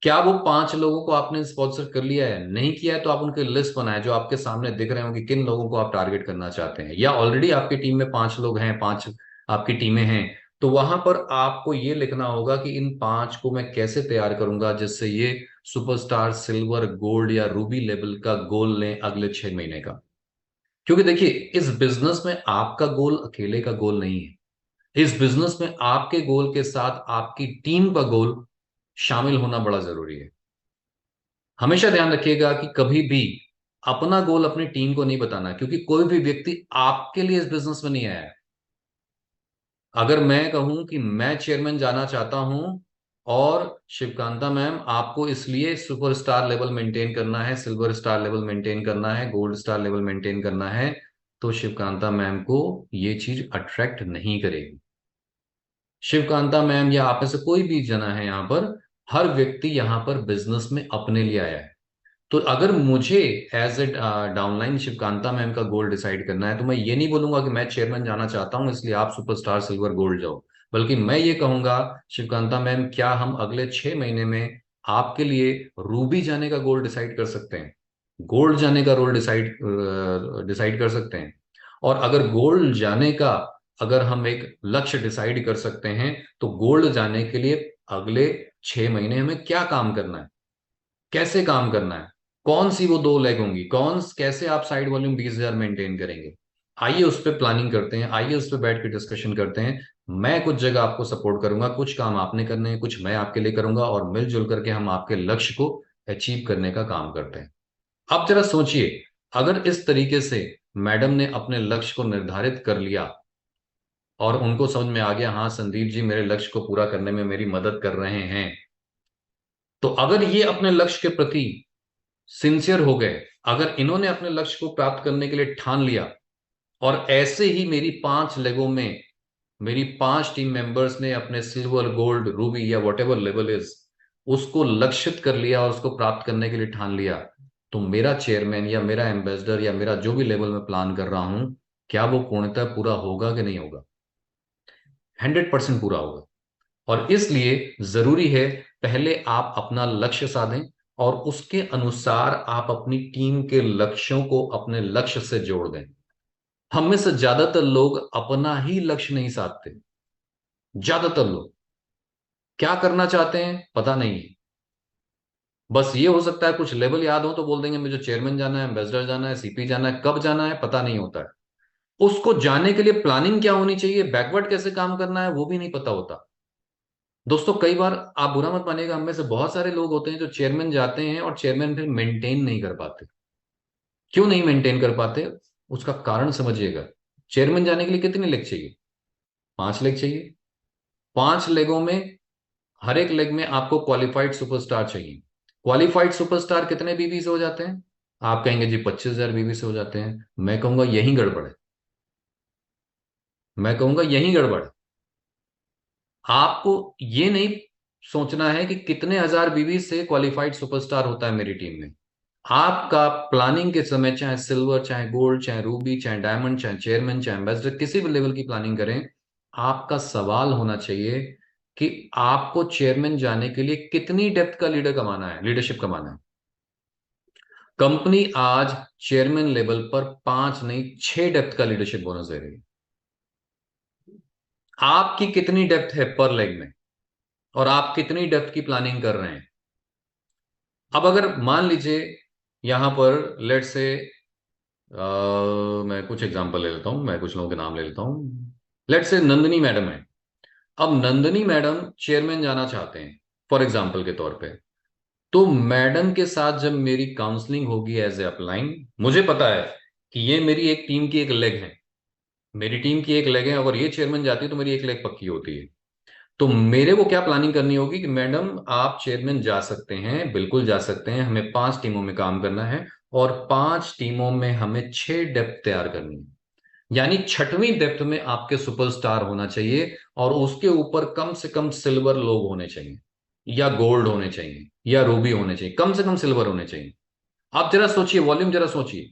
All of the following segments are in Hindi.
क्या वो 5 लोगों को आपने स्पॉन्सर कर लिया है? नहीं किया है तो आप उनकी लिस्ट बनाए जो आपके सामने दिख रहे हो कि किन लोगों को आप टारगेट करना चाहते हैं, या ऑलरेडी आपकी टीम में 5 लोग हैं, 5 आपकी टीमें हैं, तो वहां पर आपको ये लिखना होगा कि इन 5 को मैं कैसे तैयार करूंगा जिससे ये सुपरस्टार, सिल्वर, गोल्ड या रूबी लेवल का गोल लें अगले 6 महीने का। क्योंकि देखिए, इस बिजनेस में आपका गोल अकेले का गोल नहीं है। इस बिजनेस में आपके गोल के साथ आपकी टीम का गोल शामिल होना बड़ा जरूरी है। हमेशा ध्यान रखिएगा कि कभी भी अपना गोल अपनी टीम को नहीं बताना, क्योंकि कोई भी व्यक्ति आपके लिए इस बिजनेस में नहीं आया है। अगर मैं कहूं कि मैं चेयरमैन जाना चाहता हूं और शिवकांता मैम आपको इसलिए सुपरस्टार लेवल मेंटेन करना है, सिल्वर स्टार लेवल मेंटेन करना है, गोल्ड स्टार लेवल मेंटेन करना है, तो शिवकांता मैम को ये चीज अट्रैक्ट नहीं करेगी। शिवकांता मैम या आप में से कोई भी जना है यहाँ पर, हर व्यक्ति यहाँ पर बिजनेस में अपने लिए आया है। तो अगर मुझे as a downline Shivkanta ma'am का गोल डिसाइड करना है, तो मैं ये नहीं बोलूंगा कि मैं चेयरमैन जाना चाहता हूं इसलिए आप सुपरस्टार, सिल्वर, गोल्ड जाओ। बल्कि मैं ये कहूंगा, शिवकांता मैम क्या हम अगले 6 महीने में आपके लिए रूबी जाने का गोल डिसाइड कर सकते हैं, गोल्ड जाने का रोल डिसाइड डिसाइड कर सकते हैं? और अगर गोल्ड जाने का, अगर हम एक लक्ष्य डिसाइड कर सकते हैं, तो गोल्ड जाने के लिए अगले 6 महीने हमें क्या काम करना है, कैसे काम करना है, कौन सी वो 2 लेग होंगी, कैसे आप साइड वॉल्यूम 20,000 मेंटेन करेंगे। आइए उस पर प्लानिंग करते हैं, आइए उस पर बैठ के डिस्कशन करते हैं। मैं कुछ जगह आपको सपोर्ट करूंगा, कुछ काम आपने करने हैं, कुछ मैं आपके लिए करूंगा, और मिलजुल करके हम आपके लक्ष्य को अचीव करने का काम करते हैं। अब जरा सोचिए, अगर इस तरीके से मैडम ने अपने लक्ष्य को निर्धारित कर लिया और उनको समझ में आ गया, हाँ संदीप जी मेरे लक्ष्य को पूरा करने में मेरी मदद कर रहे हैं, तो अगर ये अपने लक्ष्य के प्रति सिंसियर हो गए, अगर इन्होंने अपने लक्ष्य को प्राप्त करने के लिए ठान लिया, और ऐसे ही मेरी 5 लेगों में मेरी 5 टीम मेंबर्स ने अपने सिल्वर, गोल्ड, रूबी या वॉट एवर लेवल इज, उसको लक्षित कर लिया और उसको प्राप्त करने के लिए ठान लिया, तो मेरा चेयरमैन या मेरा एम्बेसडर या मेरा जो भी लेवल में प्लान कर रहा हूं, क्या वो पूर्णतः पूरा होगा कि नहीं होगा? 100% पूरा होगा। और इसलिए जरूरी है, पहले आप अपना लक्ष्य साधें और उसके अनुसार आप अपनी टीम के लक्ष्यों को अपने लक्ष्य से जोड़ दें। हम में से ज्यादातर लोग अपना ही लक्ष्य नहीं साधते। ज्यादातर लोग क्या करना चाहते हैं पता नहीं है। बस ये हो सकता है कुछ लेवल याद हो तो बोल देंगे मुझे चेयरमैन जाना है, एम्बेसडर जाना है, सीपी जाना है, कब जाना है पता नहीं होता है। उसको जाने के लिए प्लानिंग क्या होनी चाहिए, बैकवर्ड कैसे काम करना है, वो भी नहीं पता होता। दोस्तों कई बार, आप बुरा मत मानिएगा, हम में से बहुत सारे लोग होते हैं जो चेयरमैन जाते हैं और चेयरमैन फिर मेंटेन नहीं कर पाते। क्यों नहीं मेंटेन कर पाते? उसका कारण समझिएगा। चेयरमैन जाने के लिए कितने लेग चाहिए? 5 लेग चाहिए। 5 लेगों में हर एक लेग में आपको क्वालिफाइड सुपरस्टार चाहिए। क्वालिफाइड सुपरस्टार कितने बीवी से हो जाते हैं? आप कहेंगे जी 25,000 बीवी से हो जाते हैं। मैं कहूंगा यही गड़बड़ है। मैं कहूंगा यही गड़बड़ है। आपको ये नहीं सोचना है कि कितने हजार बीवी से क्वालिफाइड सुपरस्टार होता है मेरी टीम में। आपका प्लानिंग के समय, चाहे सिल्वर, चाहे गोल्ड, चाहे रूबी, चाहे डायमंड, चाहे चेयरमैन, चाहे एम्बेसडर, किसी भी लेवल की प्लानिंग करें, आपका सवाल होना चाहिए कि आपको चेयरमैन जाने के लिए कितनी डेप्थ का लीडर कमाना है, लीडरशिप कमाना है। कंपनी आज चेयरमैन लेवल पर 5 नहीं 6 डेप्थ का लीडरशिप बोनस दे रही है। आपकी कितनी डेप्थ है पर लेग में, और आप कितनी डेप्थ की प्लानिंग कर रहे हैं? अब अगर मान लीजिए, यहां पर लेट से, मैं कुछ एग्जांपल ले लेता हूं, मैं कुछ लोगों के नाम ले लेता हूं। लेट से नंदनी मैडम है। अब नंदनी मैडम चेयरमैन जाना चाहते हैं फॉर एग्जांपल के तौर पे, तो मैडम के साथ जब मेरी काउंसलिंग होगी एज ए अपलाइन, मुझे पता है कि ये मेरी एक टीम की एक लेग है, मेरी टीम की एक लेग है, अगर ये चेयरमैन जाती है तो मेरी एक लेग पक्की होती है। तो मेरे को क्या प्लानिंग करनी होगी कि मैडम आप चेयरमैन जा सकते हैं, बिल्कुल जा सकते हैं, हमें 5 टीमों में काम करना है, और 5 टीमों में हमें 6 डेप्थ तैयार करनी है। यानी 6वीं डेप्थ में आपके सुपरस्टार होना चाहिए, और उसके ऊपर कम से कम सिल्वर लोग होने चाहिए, या गोल्ड होने चाहिए, या रूबी होने चाहिए, कम से कम सिल्वर होने चाहिए। आप जरा सोचिए, वॉल्यूम जरा सोचिए।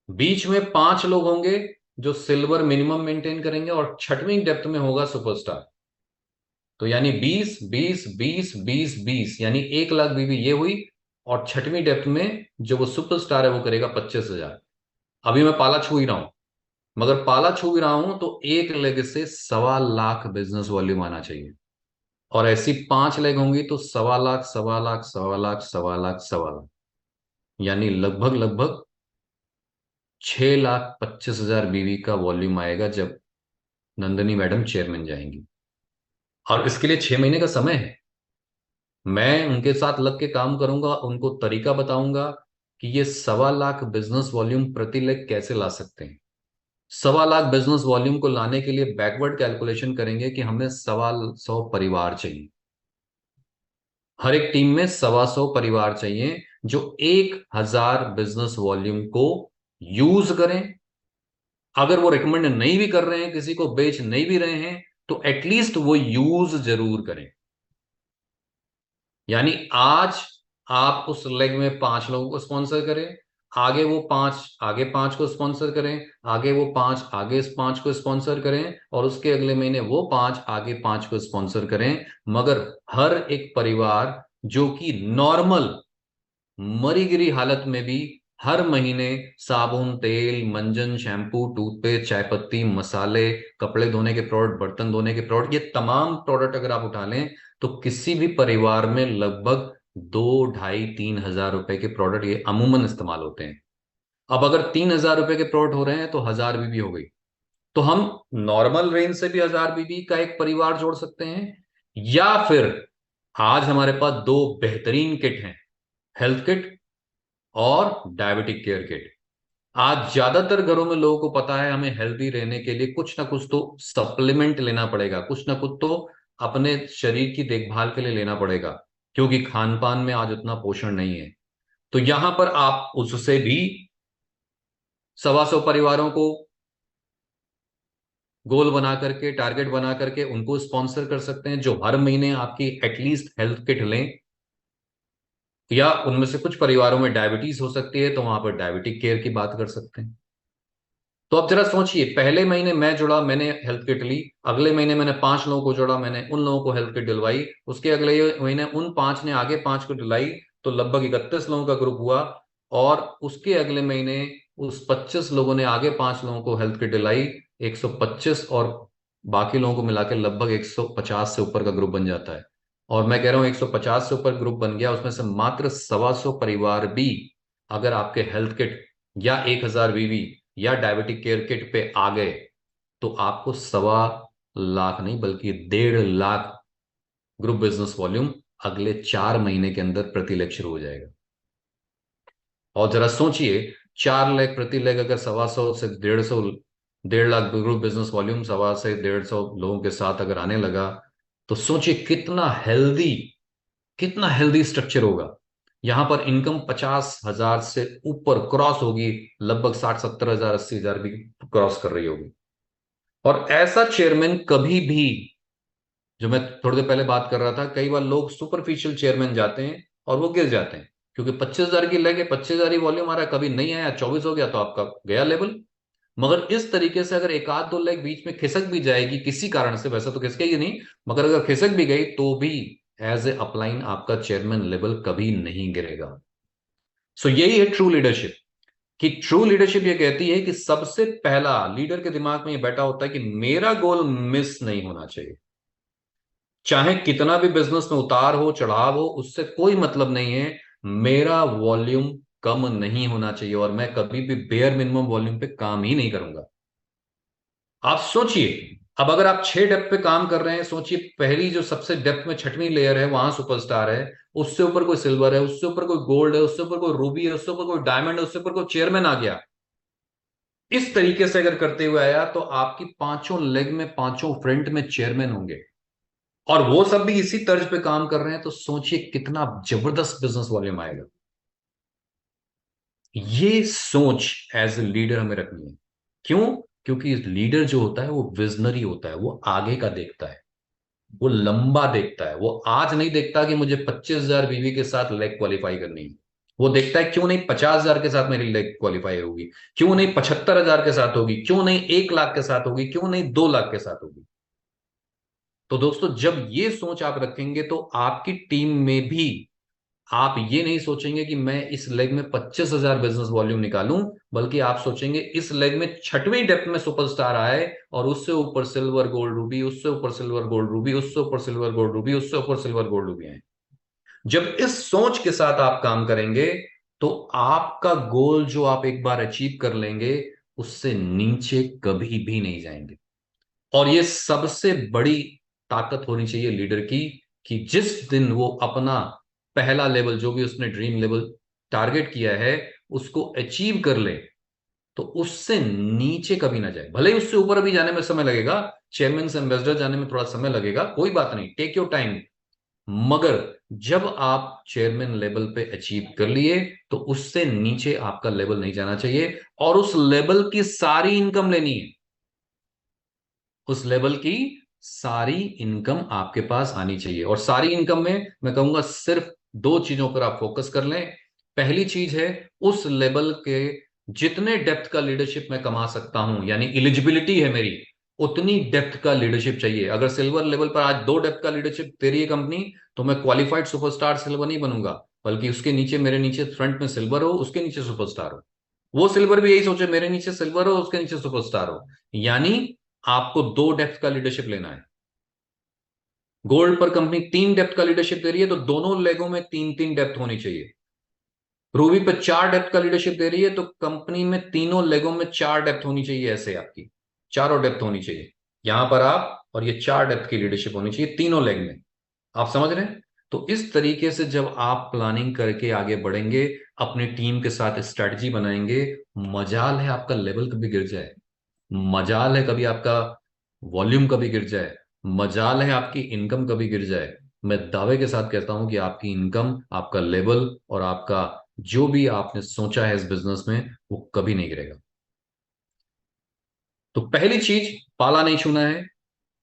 बीच में 5 लोग होंगे जो सिल्वर मिनिमम मेंटेन करेंगे, और 6वीं डेप्थ में होगा सुपरस्टार। तो यानी 20 20 20 20 20 यानी 1 लाख बीवी ये हुई। और छठवीं डेप्थ में जो वो सुपरस्टार है वो करेगा 25,000। अभी मैं पाला छू ही रहा हूं, मगर पाला छू भी रहा हूं तो एक लेग से 1.25 लाख बिजनेस वॉल्यूम आना चाहिए। और ऐसी 5 लेग होंगी तो 1.25 लाख 1.25 लाख 1.25 लाख 1.25 लाख 1.25 लाख, यानी लगभग लगभग 6,25,000 बीवी का वॉल्यूम आएगा जब नंदनी मैडम चेयरमैन जाएंगी। और इसके लिए 6 महीने का समय है। मैं उनके साथ लग के काम करूंगा, उनको तरीका बताऊंगा कि ये 1.25 लाख बिजनेस वॉल्यूम प्रति लेग कैसे ला सकते हैं। 1.25 लाख बिजनेस वॉल्यूम को लाने के लिए बैकवर्ड कैलकुलेशन करेंगे कि हमें 1.25 परिवार चाहिए। हर एक टीम में 1.25 परिवार चाहिए जो 1,000 बिजनेस वॉल्यूम को यूज करें। अगर वो रिकमेंड नहीं भी कर रहे हैं, किसी को बेच नहीं भी रहे हैं, तो एटलीस्ट वो यूज जरूर करें। यानी आज आप उस लेग में 5 लोगों को स्पॉन्सर करें, आगे वो 5 आगे 5 को स्पॉन्सर करें, आगे वो 5 आगे इस 5 को स्पॉन्सर करें, और उसके अगले महीने वो 5 आगे 5 को स्पॉन्सर करें। मगर हर एक परिवार जो कि नॉर्मल मरी गिरी हालत में भी हर महीने साबुन तेल मंजन शैम्पू टूथपेस्ट चाय पत्ती मसाले कपड़े धोने के प्रोडक्ट बर्तन धोने के प्रोडक्ट ये तमाम प्रोडक्ट अगर आप उठा लें तो किसी भी परिवार में लगभग 2 ढाई 3 हजार रुपए के प्रोडक्ट ये अमूमन इस्तेमाल होते हैं। अब अगर 3 हजार रुपए के प्रोडक्ट हो रहे हैं तो 1,000 बीबी हो गई। तो हम नॉर्मल रेंज से भी 1,000 बीबी का एक परिवार जोड़ सकते हैं, या फिर आज हमारे पास दो बेहतरीन किट हैं, हेल्थ किट और डायबिटिक केयर किट। आज ज्यादातर घरों में लोगों को पता है हमें हेल्दी रहने के लिए कुछ ना कुछ तो सप्लीमेंट लेना पड़ेगा, कुछ ना कुछ तो अपने शरीर की देखभाल के लिए लेना पड़ेगा, क्योंकि खान पान में आज उतना पोषण नहीं है। तो यहां पर आप उससे भी 125 परिवारों को गोल बना करके टारगेट बना करके उनको स्पॉन्सर कर सकते हैं जो हर महीने आपकी एटलीस्ट हेल्थ किट लें। या उनमें से कुछ परिवारों में डायबिटीज हो सकती है तो वहां पर डायबिटिक केयर की बात कर सकते हैं। तो अब जरा सोचिए, पहले महीने मैं जुड़ा, मैंने हेल्थ किट ली, अगले महीने मैंने 5 लोगों को जोड़ा, मैंने उन लोगों को हेल्थ किट दिलवाई, उसके अगले महीने उन 5 ने आगे 5 को दिलाई, तो लगभग 31 लोगों का ग्रुप हुआ। और उसके अगले महीने उस 25 लोगों ने आगे 5 लोगों को हेल्थ किट दिलाई, 125, और बाकी लोगों को मिलाकर लगभग 150 से ऊपर का ग्रुप बन जाता है। और मैं कह रहा हूं 150 से ऊपर ग्रुप बन गया, उसमें से मात्र 125 परिवार भी अगर आपके हेल्थ किट या 1,000 बीवी या डायबिटिक केयर किट पे आ गए तो आपको 1.25 लाख नहीं बल्कि 1.5 लाख ग्रुप बिजनेस वॉल्यूम अगले 4 महीने के अंदर प्रति लेग शुरू हो जाएगा। और जरा सोचिए, 4 लेग प्रति लेग अगर 125 से 150, 1.5 लाख ग्रुप बिजनेस वॉल्यूम 125 से 150 लोगों के साथ अगर आने लगा, तो सोचिए कितना हेल्दी स्ट्रक्चर होगा। यहां पर इनकम 50,000 से ऊपर क्रॉस होगी, लगभग 60 70 हजार 80 हजार भी क्रॉस कर रही होगी। और ऐसा चेयरमैन कभी भी, जो मैं थोड़ी देर पहले बात कर रहा था, कई बार लोग सुपरफिशियल चेयरमैन जाते हैं और वो गिर जाते हैं, क्योंकि 25,000 की लगे 25,000 ही वॉल्यूम आ रहा है, कभी नहीं आया 24 हो गया तो आपका गया लेवल। मगर इस तरीके से अगर एक आध दो लेग बीच में खिसक भी जाएगी किसी कारण से, वैसे तो खिसकेगी नहीं, मगर अगर खिसक भी गई तो भी एज ए अपलाइन आपका चेयरमैन लेवल कभी नहीं गिरेगा। सो यही है ट्रू लीडरशिप। कि ट्रू लीडरशिप ये कहती है कि सबसे पहला लीडर के दिमाग में ये बैठा होता है कि मेरा गोल मिस नहीं होना चाहिए। चाहे कितना भी बिजनेस में उतार हो चढ़ाव हो उससे कोई मतलब नहीं है, मेरा वॉल्यूम कम नहीं होना चाहिए, और मैं कभी भी बेयर मिनिमम वॉल्यूम पे काम ही नहीं करूंगा। आप सोचिए, अब अगर आप 6 डेप्थ पे काम कर रहे हैं, सोचिए पहली जो सबसे डेप्थ में छठवीं लेयर है वहां सुपरस्टार है, उससे ऊपर कोई सिल्वर है, उससे ऊपर कोई गोल्ड है, उससे ऊपर कोई रूबी है, उससे ऊपर कोई डायमंड है, उससे ऊपर कोई चेयरमैन आ गया। इस तरीके से अगर करते हुए आया तो आपकी 5 लेग में 5 फ्रंट में चेयरमैन होंगे, और वो सब भी इसी तर्ज पे काम कर रहे हैं, तो सोचिए कितना जबरदस्त बिजनेस वॉल्यूम आएगा। ये सोच एज ए लीडर हमें रखनी है। क्यों? क्योंकि लीडर जो होता है वो विजनरी होता है, वो आगे का देखता है, वो लंबा देखता है। वो आज नहीं देखता कि मुझे 25,000 बीवी के साथ लेग क्वालिफाई करनी है, वो देखता है क्यों नहीं 50,000 के साथ मेरी लेग क्वालिफाई होगी, क्यों नहीं 75,000 के साथ होगी, क्यों नहीं 1 लाख के साथ होगी, क्यों नहीं 2 लाख के साथ होगी। तो दोस्तों जब ये सोच आप रखेंगे तो आपकी टीम में भी आप ये नहीं सोचेंगे कि मैं इस लेग में 25,000 बिजनेस वॉल्यूम निकालूं, बल्कि आप सोचेंगे इस लेग में छठवीं डेप्थ में सुपरस्टार आए और उससे ऊपर सिल्वर गोल्ड रूबी, उससे ऊपर सिल्वर गोल्ड रूबी, उससे ऊपर सिल्वर गोल्ड रूबी, उससे ऊपर सिल्वर गोल्ड रूबी आए। जब इस सोच के साथ आप काम करेंगे तो आपका गोल जो आप एक बार अचीव कर लेंगे उससे नीचे कभी भी नहीं जाएंगे। और ये सबसे बड़ी ताकत होनी चाहिए लीडर की, कि जिस दिन वो अपना पहला लेवल जो भी उसने ड्रीम लेवल टारगेट किया है उसको अचीव कर ले, तो उससे नीचे कभी ना जाए। भले ही उससे ऊपर अभी जाने में समय लगेगा, चेयरमैन से एम्बेसडर जाने में थोड़ा समय लगेगा, कोई बात नहीं, टेक योर टाइम। मगर जब आप चेयरमैन लेवल पे अचीव कर लिए तो उससे नीचे आपका लेवल नहीं जाना चाहिए, और उस लेवल की सारी इनकम लेनी है। उस लेवल की सारी इनकम आपके पास आनी चाहिए। और सारी इनकम में मैं कहूंगा सिर्फ दो चीजों पर आप फोकस कर लें। पहली चीज है, उस लेवल के जितने डेप्थ का लीडरशिप मैं कमा सकता हूं, यानी एलिजिबिलिटी है मेरी, उतनी डेप्थ का लीडरशिप चाहिए। अगर सिल्वर लेवल पर आज 2 डेप्थ का लीडरशिप दे रही है कंपनी, तो मैं क्वालिफाइड सुपरस्टार सिल्वर नहीं बनूंगा, बल्कि उसके नीचे, मेरे नीचे फ्रंट में सिल्वर हो, उसके नीचे सुपरस्टार हो। वो सिल्वर भी यही सोचे मेरे नीचे सिल्वर हो, उसके नीचे सुपरस्टार हो। यानी आपको 2 डेप्थ का लीडरशिप लेना है। गोल्ड पर कंपनी 3 डेप्थ का लीडरशिप दे रही है, तो दोनों लेगों में 3-3 डेप्थ होनी चाहिए। रूबी पे 4 डेप्थ का लीडरशिप दे रही है, तो कंपनी में तीनों लेगों में 4 डेप्थ होनी चाहिए। ऐसे आपकी चारों डेप्थ होनी चाहिए, यहां पर आप, और ये 4 डेप्थ की लीडरशिप होनी चाहिए तीनों लेग में। आप समझ रहे हैं? तो इस तरीके से जब आप प्लानिंग करके आगे बढ़ेंगे, अपनी टीम के साथ स्ट्रैटेजी बनाएंगे, मजाल है आपका लेवल कभी गिर जाए, मजाल है कभी आपका वॉल्यूम कभी गिर जाए, मजाल है आपकी इनकम कभी गिर जाए, मैं दावे के साथ कहता हूं कि आपकी इनकम, आपका लेवल और आपका जो भी आपने सोचा है इस बिजनेस में, वो कभी नहीं गिरेगा। तो पहली चीज, पाला नहीं छूना है,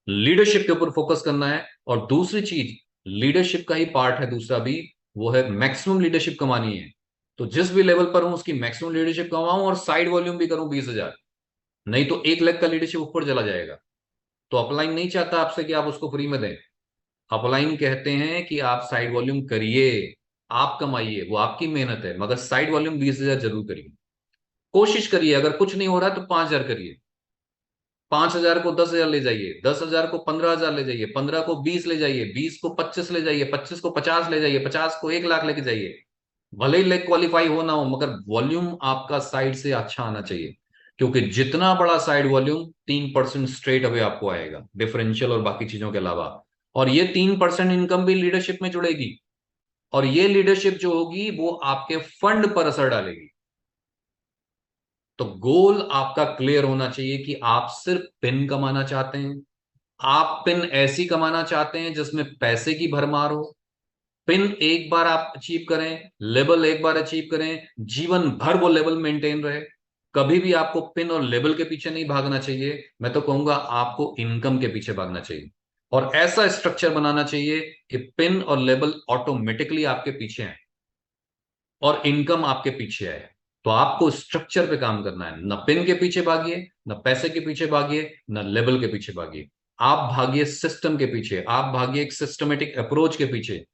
लीडरशिप के ऊपर फोकस करना है। और दूसरी चीज, लीडरशिप का ही पार्ट है दूसरा भी, वो है मैक्सिमम लीडरशिप कमानी है। तो जिस भी लेवल पर हूं उसकी मैक्सिमम लीडरशिप कमाऊं, और साइड वॉल्यूम भी करूं 20,000। नहीं तो 1 लाख का लीडरशिप ऊपर चला जाएगा। तो अपलाइन नहीं चाहता आपसे कि आप उसको फ्री में दें। अपलाइन कहते हैं कि आप साइड वॉल्यूम करिए, आप कमाइए, वो आपकी मेहनत है, मगर साइड वॉल्यूम 20,000 जरूर करिए। कोशिश करिए, अगर कुछ नहीं हो रहा तो 5,000 करिए। 5,000 को 10,000 ले जाइए, 10,000 को 15,000 ले जाइए, 15 को 20 ले जाइए, 20 को 25 ले जाइए, 25 को 50 ले जाइए, 50 को 1 लाख लेके जाइए। भले ही लेग क्वालिफाई हो ना हो, मगर वॉल्यूम आपका साइड से अच्छा आना चाहिए। क्योंकि जितना बड़ा साइड वॉल्यूम, 3% स्ट्रेट अवे आपको आएगा, डिफरेंशियल और बाकी चीजों के अलावा। और ये 3% इनकम भी लीडरशिप में जुड़ेगी, और ये लीडरशिप जो होगी वो आपके फंड पर असर डालेगी। तो गोल आपका क्लियर होना चाहिए कि आप सिर्फ पिन कमाना चाहते हैं। आप पिन ऐसी कमाना चाहते हैं जिसमें पैसे की भरमार हो। पिन एक बार आप अचीव करें, लेवल एक बार अचीव करें, जीवन भर वो लेवल मेंटेन रहे। कभी भी आपको पिन और लेवल के पीछे नहीं भागना चाहिए, मैं तो कहूंगा आपको इनकम के पीछे भागना चाहिए। और ऐसा स्ट्रक्चर बनाना चाहिए कि पिन और लेवल ऑटोमेटिकली आपके पीछे हैं और इनकम आपके पीछे है। तो आपको स्ट्रक्चर पे काम करना है, न पिन के पीछे भागिए, न पैसे के पीछे भागिए, न लेवल के पीछे भागिए। आप भागिए सिस्टम के पीछे, आप भागिए एक सिस्टमेटिक अप्रोच के पीछे,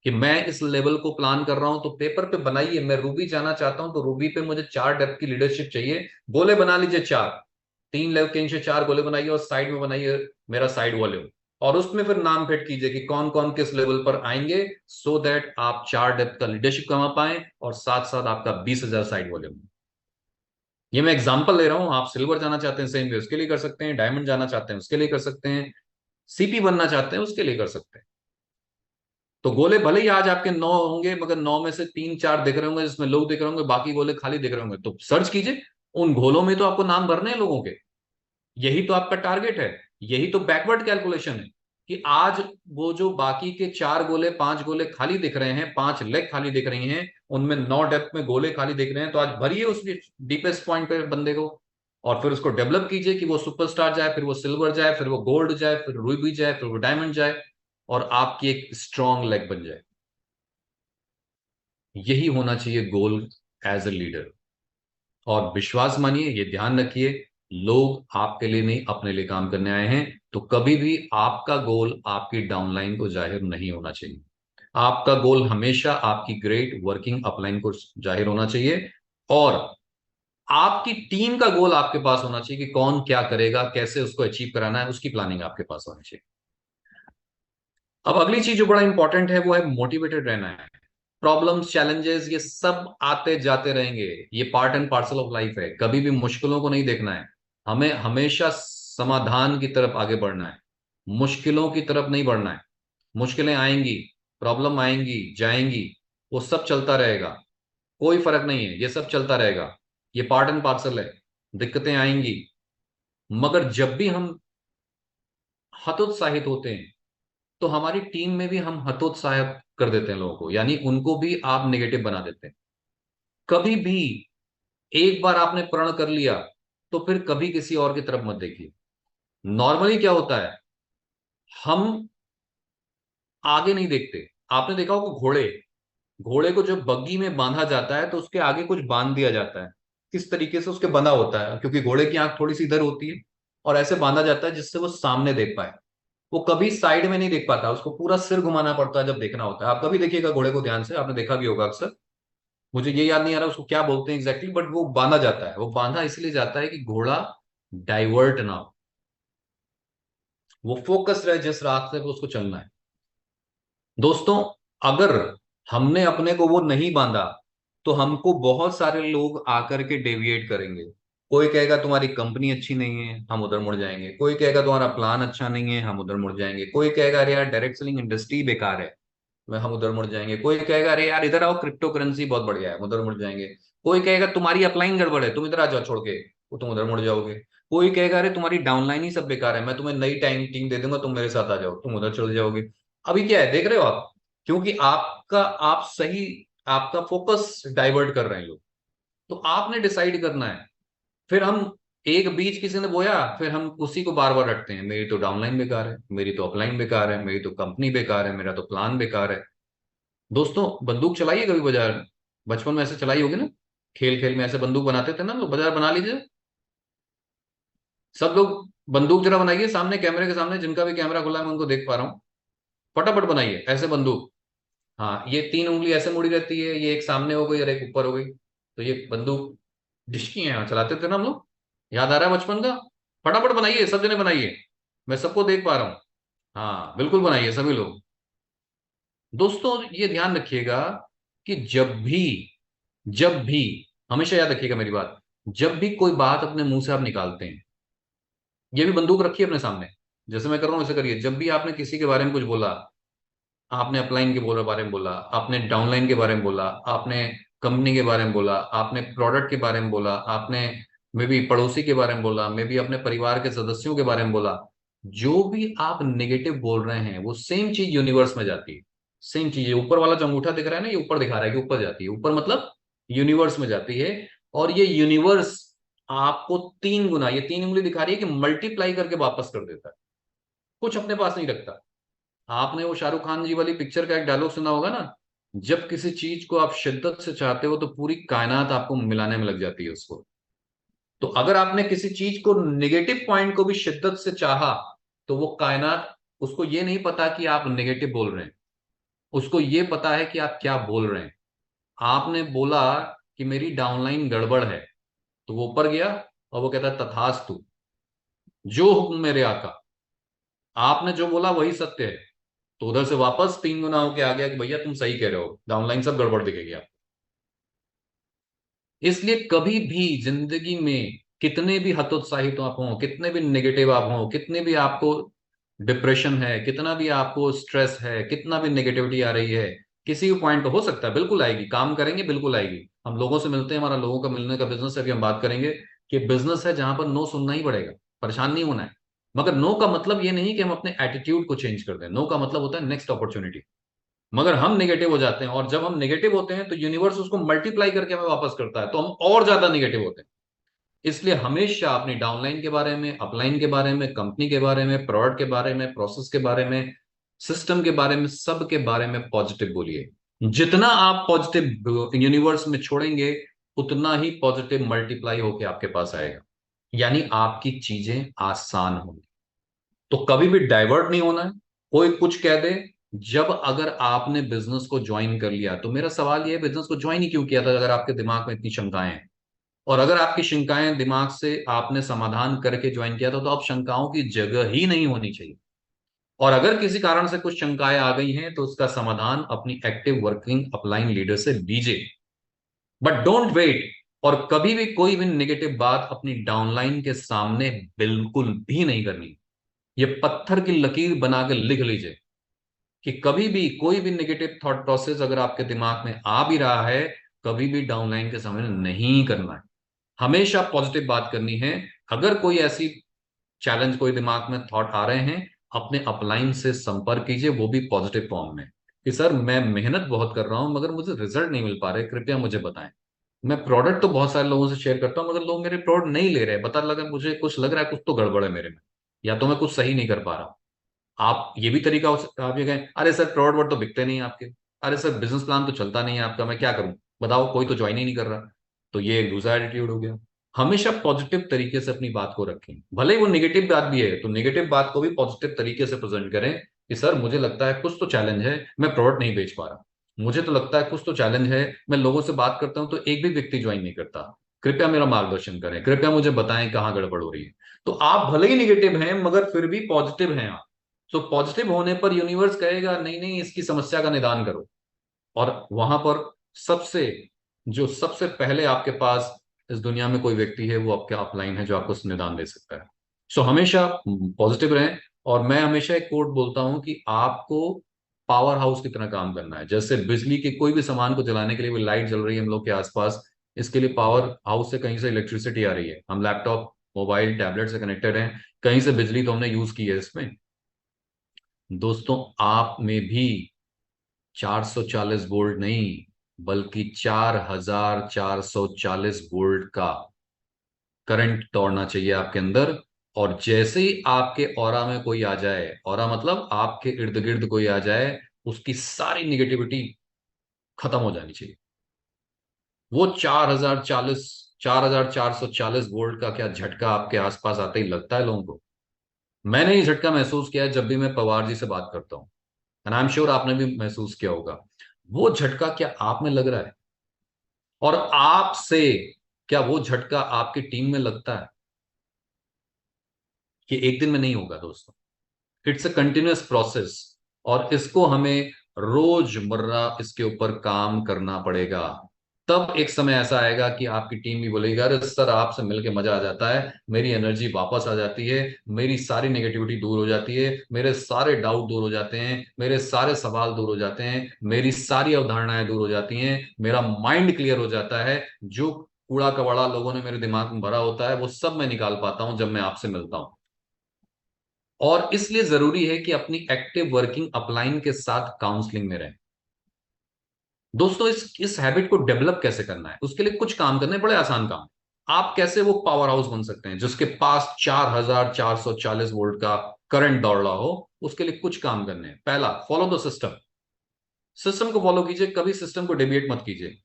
कि मैं इस लेवल को प्लान कर रहा हूं तो पेपर पे बनाइए। मैं रूबी जाना चाहता हूं तो रूबी पे मुझे 4 डेप्थ की लीडरशिप चाहिए, गोले बना लीजिए 4, 3 लेवल के नीचे 4 गोले बनाइए, और साइड में बनाइए मेरा साइड वॉल्यूम। और उसमें फिर नाम फिट कीजिए कि कौन कौन किस लेवल पर आएंगे, सो दैट आप 4 डेप्थ का लीडरशिप कमा पाए और साथ साथ आपका 20,000 साइड वॉल्यूम। ये मैं एग्जांपल ले रहा हूं। आप सिल्वर जाना चाहते हैं सेम वे, उसके लिए कर सकते हैं। डायमंड जाना चाहते हैं उसके लिए कर सकते हैं। सीपी बनना चाहते हैं उसके लिए कर सकते हैं। तो गोले भले ही आज आपके 9 होंगे, मगर 9 में से 3-4 दिख रहे होंगे जिसमें लोग दिख रहे होंगे, बाकी गोले खाली दिख रहे होंगे, तो सर्च कीजिए उन गोलों में, तो आपको नाम भरने हैं लोगों के। यही तो आपका टारगेट है, यही तो बैकवर्ड कैलकुलेशन है, कि आज वो जो बाकी के 4 गोले, 5 गोले खाली दिख रहे हैं, 5 लेग खाली दिख रही हैं, उनमें 9 डेप्थ में गोले खाली दिख रहे हैं, तो आज भरिए उस डीपेस्ट पॉइंट पे बंदे को। और फिर उसको डेवलप कीजिए कि वो सुपरस्टार जाए, फिर वो सिल्वर जाए, फिर वो गोल्ड जाए, फिर रूबी जाए, फिर वो डायमंड जाए, और आपकी एक स्ट्रांग लेग बन जाए। यही होना चाहिए गोल एज ए लीडर। और विश्वास मानिए, ये ध्यान रखिए, लोग आपके लिए नहीं, अपने लिए काम करने आए हैं। तो कभी भी आपका गोल आपकी डाउनलाइन को जाहिर नहीं होना चाहिए। आपका गोल हमेशा आपकी ग्रेट वर्किंग अपलाइन को जाहिर होना चाहिए, और आपकी टीम का गोल आपके पास होना चाहिए कि कौन क्या करेगा, कैसे उसको अचीव कराना है, उसकी प्लानिंग आपके पास होनी चाहिए। अब अगली चीज जो बड़ा इंपॉर्टेंट है वो है मोटिवेटेड रहना है। प्रॉब्लम्स, चैलेंजेस, ये सब आते जाते रहेंगे, ये part and parcel of life है। कभी भी मुश्किलों को नहीं देखना है, हमें हमेशा समाधान की तरफ आगे बढ़ना है, मुश्किलों की तरफ नहीं बढ़ना है। मुश्किलें आएंगी, प्रॉब्लम आएंगी, जाएंगी, वो सब चलता रहेगा, कोई फर्क नहीं है, ये सब चलता रहेगा, ये पार्ट एंड पार्सल है। दिक्कतें आएंगी, मगर जब भी हम हतोत्साहित होते हैं तो हमारी टीम में भी हम हतोत्साहित कर देते हैं लोगों को, यानी उनको भी आप नेगेटिव बना देते हैं। कभी भी एक बार आपने प्रण कर लिया तो फिर कभी किसी और की तरफ मत देखिए। नॉर्मली क्या होता है, हम आगे नहीं देखते। आपने देखा होगा घोड़े, घोड़े को जब बग्गी में बांधा जाता है तो उसके आगे कुछ बांध दिया जाता है। किस तरीके से उसके बंधा होता है, क्योंकि घोड़े की आंख थोड़ी सी इधर होती है, और ऐसे बांधा जाता है जिससे वो सामने देख पाए। वो कभी साइड में नहीं देख पाता, उसको पूरा सिर घुमाना पड़ता है जब देखना होता है। आप कभी देखिएगा घोड़े को ध्यान से, आपने देखा भी होगा अक्सर। मुझे ये याद नहीं आ रहा उसको क्या बोलते हैं एग्जैक्टली, बट वो बांधा जाता है। वो बांधा इसलिए जाता है कि घोड़ा डाइवर्ट ना हो, वो फोकस रहे जिस रास्ते पे उसको चलना है। दोस्तों, अगर हमने अपने को वो नहीं बांधा तो हमको बहुत सारे लोग आकर के डेविएट करेंगे। कोई कहेगा तुम्हारी कंपनी अच्छी नहीं है, हम उधर मुड़ जाएंगे। कोई कहेगा तुम्हारा प्लान अच्छा नहीं है, हम उधर मुड़ जाएंगे। कोई कहेगा अरे यार डायरेक्ट सेलिंग इंडस्ट्री बेकार है, हम उधर मुड़ जाएंगे। कोई कहेगा अरे यार इधर आओ क्रिप्टो करेंसी बहुत बढ़िया है, हम उधर मुड़ जाएंगे। कोई कहेगा तुम्हारी अपलाइन गड़बड़ है, तुम इधर आ जाओ छोड़ के, वो तुम उधर मुड़ जाओगे। कोई कहेगा अरे तुम्हारी डाउनलाइन ही सब बेकार है, मैं तुम्हें नई टाइम टीम दे दूंगा, तुम मेरे साथ आ जाओ, तुम उधर चले जाओगे। अभी क्या है देख रहे हो आप, क्योंकि आप सही, आपका फोकस डाइवर्ट कर रहे हैं लोग। तो आपने डिसाइड करना है। फिर हम एक बीज किसी ने बोया, फिर हम उसी को बार बार रटते हैं, मेरी तो डाउनलाइन बेकार है, मेरी तो अपलाइन बेकार है, मेरी तो कंपनी बेकार है, मेरा तो प्लान बेकार है। दोस्तों, बंदूक चलाइए कभी बाजार में, बचपन में ऐसे चलाई होगी ना, खेल खेल में ऐसे बंदूक बनाते थे ना लोग। बाजार बना लीजिए, सब लोग बंदूक जरा बनाइए, सामने कैमरे के सामने, जिनका भी कैमरा खुला है मैं उनको देख पा रहा हूँ। फटाफट बनाइए ऐसे बंदूक। हाँ, ये तीन उंगली ऐसे मुड़ी रहती है, ये एक सामने हो गई और एक ऊपर हो गई, तो ये बंदूक डिस्की है, चलाते थे ना हम लोग। याद आ रहा है बचपन का? फटाफट बनाइए, सब जने बनाइए, मैं सबको देख पा रहा हूँ। हाँ बिल्कुल बनाइए सभी लोग। दोस्तों, ये ध्यान रखिएगा कि जब भी हमेशा याद रखिएगा मेरी बात, जब भी कोई बात अपने मुंह से आप निकालते हैं, ये भी बंदूक रखिए अपने सामने, जैसे मैं कर रहा हूं वैसे करिए। जब भी आपने किसी के बारे में कुछ बोला, आपने अपलाइन के बारे में बोला, आपने डाउनलाइन के बारे में बोला, आपने कंपनी के बारे में बोला, आपने प्रोडक्ट के बारे में बोला, आपने मे भी पड़ोसी के बारे में बोला, मे भी अपने परिवार के सदस्यों के बारे में बोला, जो भी आप नेगेटिव बोल रहे हैं वो सेम चीज यूनिवर्स में जाती है। सेम चीज, ये ऊपर वाला जो अंगूठा दिख रहा है ना, ये ऊपर दिखा रहा है कि ऊपर जाती है, ऊपर मतलब यूनिवर्स में जाती है। और ये यूनिवर्स आपको तीन गुना, ये तीन उंगली दिखा रही है कि मल्टीप्लाई करके वापस कर देता है, कुछ अपने पास नहीं रखता। आपने वो शाहरुख खान जी वाली पिक्चर का एक डायलॉग सुना होगा ना, जब किसी चीज को आप शिद्दत से चाहते हो तो पूरी कायनात आपको मिलाने में लग जाती है उसको। तो अगर आपने किसी चीज को, नेगेटिव पॉइंट को भी शिद्दत से चाहा, तो वो कायनात, उसको ये नहीं पता कि आप नेगेटिव बोल रहे हैं, उसको ये पता है कि आप क्या बोल रहे हैं। आपने बोला कि मेरी डाउनलाइन गड़बड़ है, तो वो ऊपर गया और वो कहता है तथास्तु, जो हुक्म मेरे आका। आपने जो बोला वही सत्य है, तो उधर से वापस तीन गुना होके आ गया कि भैया तुम सही कह रहे हो, डाउनलाइन सब गड़बड़ दिखेगी आपको। इसलिए कभी भी जिंदगी में कितने भी हतोत्साहित आप हों, कितने भी नेगेटिव आप हों, कितने भी आपको डिप्रेशन है, कितना भी आपको स्ट्रेस है, कितना भी नेगेटिविटी आ रही है, किसी भी पॉइंट पे हो सकता है, बिल्कुल आएगी, काम करेंगे बिल्कुल आएगी। हम लोगों से मिलते हैं, हमारा लोगों का मिलने का बिजनेस है, अभी हम बात करेंगे कि बिजनेस है जहां पर नो सुनना ही पड़ेगा, परेशान नहीं होना है। मगर नो का मतलब ये नहीं कि हम अपने एटीट्यूड को चेंज कर दें, नो का मतलब होता है नेक्स्ट अपॉर्चुनिटी। मगर हम नेगेटिव हो जाते हैं, और जब हम नेगेटिव होते हैं तो यूनिवर्स उसको मल्टीप्लाई करके हमें वापस करता है, तो हम और ज्यादा नेगेटिव होते हैं। इसलिए हमेशा अपनी डाउनलाइन के बारे में, अपलाइन के बारे में, कंपनी के बारे में, प्रोडक्ट के बारे में, प्रोसेस के बारे में, सिस्टम के बारे में, सब के बारे में पॉजिटिव बोलिए। जितना आप पॉजिटिव यूनिवर्स में छोड़ेंगे, उतना ही पॉजिटिव मल्टीप्लाई होके आपके पास आएगा, यानी आपकी चीजें आसान होंगी। तो कभी भी डाइवर्ट नहीं होना है। कोई कुछ कह दे, जब अगर आपने बिजनेस को ज्वाइन कर लिया, तो मेरा सवाल यह है, बिजनेस को ज्वाइन ही क्यों किया था अगर आपके दिमाग में इतनी शंकाएं हैं? और अगर आपकी शंकाएं दिमाग से आपने समाधान करके ज्वाइन किया था, तो अब शंकाओं की जगह ही नहीं होनी चाहिए। और अगर किसी कारण से कुछ शंकाएं आ गई हैं, तो उसका समाधान अपनी एक्टिव वर्किंग अपलाइन लीडर से लीजिए, बट डोंट वेट। और कभी भी कोई भी नेगेटिव बात अपनी डाउनलाइन के सामने बिल्कुल भी नहीं करनी। ये पत्थर की लकीर बना के लिख लीजिए कि कभी भी कोई भी नेगेटिव थॉट प्रोसेस अगर आपके दिमाग में आ भी रहा है, कभी भी डाउनलाइन के सामने नहीं करना है। हमेशा पॉजिटिव बात करनी है। अगर कोई ऐसी चैलेंज, कोई दिमाग में थॉट आ रहे हैं, अपने अपलाइन से संपर्क कीजिए, वो भी पॉजिटिव फॉर्म में, कि सर मैं मेहनत बहुत कर रहा हूं मगर मुझे रिजल्ट नहीं मिल पा रहे, कृपया मुझे बताएं। मैं प्रोडक्ट तो बहुत सारे लोगों से शेयर करता हूं, मगर लोग मेरे प्रोडक्ट नहीं ले रहे, बता लगा मुझे, कुछ लग रहा है कुछ तो गड़बड़ है मेरे में, या तो मैं कुछ सही नहीं कर पा रहा। आप ये भी तरीका हो सकता है, आप ये कहें अरे सर प्रोडक्ट वर्ड तो बिकते नहीं आपके, अरे सर बिजनेस प्लान तो चलता नहीं है आपका, मैं क्या करूं, बताओ, कोई तो ज्वाइन ही नहीं कर रहा। तो ये एक दूसरा एटीट्यूड हो गया। हमेशा पॉजिटिव तरीके से अपनी बात को रखें, भले ही वो निगेटिव बात भी है, तो निगेटिव बात को भी पॉजिटिव तरीके से प्रेजेंट करें कि सर मुझे लगता है कुछ तो चैलेंज है, मैं प्रोडक्ट नहीं बेच पा रहा, मुझे तो लगता है कुछ तो चैलेंज है, मैं लोगों से बात करता हूं तो एक भी व्यक्ति ज्वाइन नहीं करता, कृपया मेरा मार्गदर्शन करें, कृपया मुझे बताएं कहाँ गड़बड़ हो रही है। तो आप भले ही निगेटिव हैं मगर फिर भी पॉजिटिव हैं आप। तो पॉजिटिव होने पर यूनिवर्स कहेगा नहीं नहीं, इसकी समस्या का निदान करो। और वहां पर सबसे, जो सबसे पहले आपके पास इस दुनिया में कोई व्यक्ति है, वो आपके अपलाइन है जो आपको निदान दे सकता है। सो हमेशा पॉजिटिव रहें। और मैं हमेशा एक कोट बोलता हूं कि आपको पावर हाउस की तरह काम करना है। जैसे बिजली के कोई भी सामान को जलाने के लिए वो लाइट जल रही है हम लोग के आसपास, इसके लिए पावर हाउस से कहीं से इलेक्ट्रिसिटी आ रही है, हम लैपटॉप मोबाइल टैबलेट से कनेक्टेड हैं, कहीं से बिजली तो हमने यूज की है इसमें। दोस्तों, आप में भी 440 वोल्ट नहीं, बल्कि 4440 वोल्ट का करंट दौड़ना चाहिए आपके अंदर। और जैसे ही आपके ऑरा में कोई आ जाए, ऑरा मतलब आपके इर्द गिर्द कोई आ जाए, उसकी सारी निगेटिविटी खत्म हो जानी चाहिए। वो 4440 वोल्ट का क्या झटका आपके आसपास आते ही लगता है लोगों को। मैंने ये झटका महसूस किया है जब भी मैं पवार जी से बात करता हूं, एंड आई एम श्योर आपने भी महसूस किया होगा। वो झटका क्या आप में लग रहा है? और आपसे क्या वो झटका आपकी टीम में लगता है? कि एक दिन में नहीं होगा दोस्तों, इट्स अ कंटिन्यूअस प्रोसेस। और इसको हमें रोजमर्रा इसके ऊपर काम करना पड़ेगा। तब एक समय ऐसा आएगा कि आपकी टीम भी बोलेगी अरे सर आपसे मिलके मजा आ जाता है, मेरी एनर्जी वापस आ जाती है, मेरी सारी नेगेटिविटी दूर हो जाती है, मेरे सारे डाउट दूर हो जाते हैं, मेरे सारे सवाल दूर हो जाते हैं, मेरी सारी अवधारणाएं दूर हो जाती हैं, मेरा माइंड क्लियर हो जाता है। जो कूड़ा कबाड़ा लोगों ने मेरे दिमाग में भरा होता है वो सब मैं निकाल पाता हूं जब मैं आपसे मिलता हूं। और इसलिए जरूरी है कि अपनी एक्टिव वर्किंग अपलाइन के साथ काउंसलिंग में रहें। दोस्तों, इस हैबिट को डेवलप कैसे करना है, उसके लिए कुछ काम करने बड़े आसान काम। आप कैसे वो पावर हाउस बन सकते हैं जिसके पास 4440 वोल्ट का करंट दौड़ रहा हो? उसके लिए कुछ काम करने हैं। पहला, फॉलो द सिस्टम। सिस्टम को फॉलो कीजिए, कभी सिस्टम को डेविएट मत कीजिए।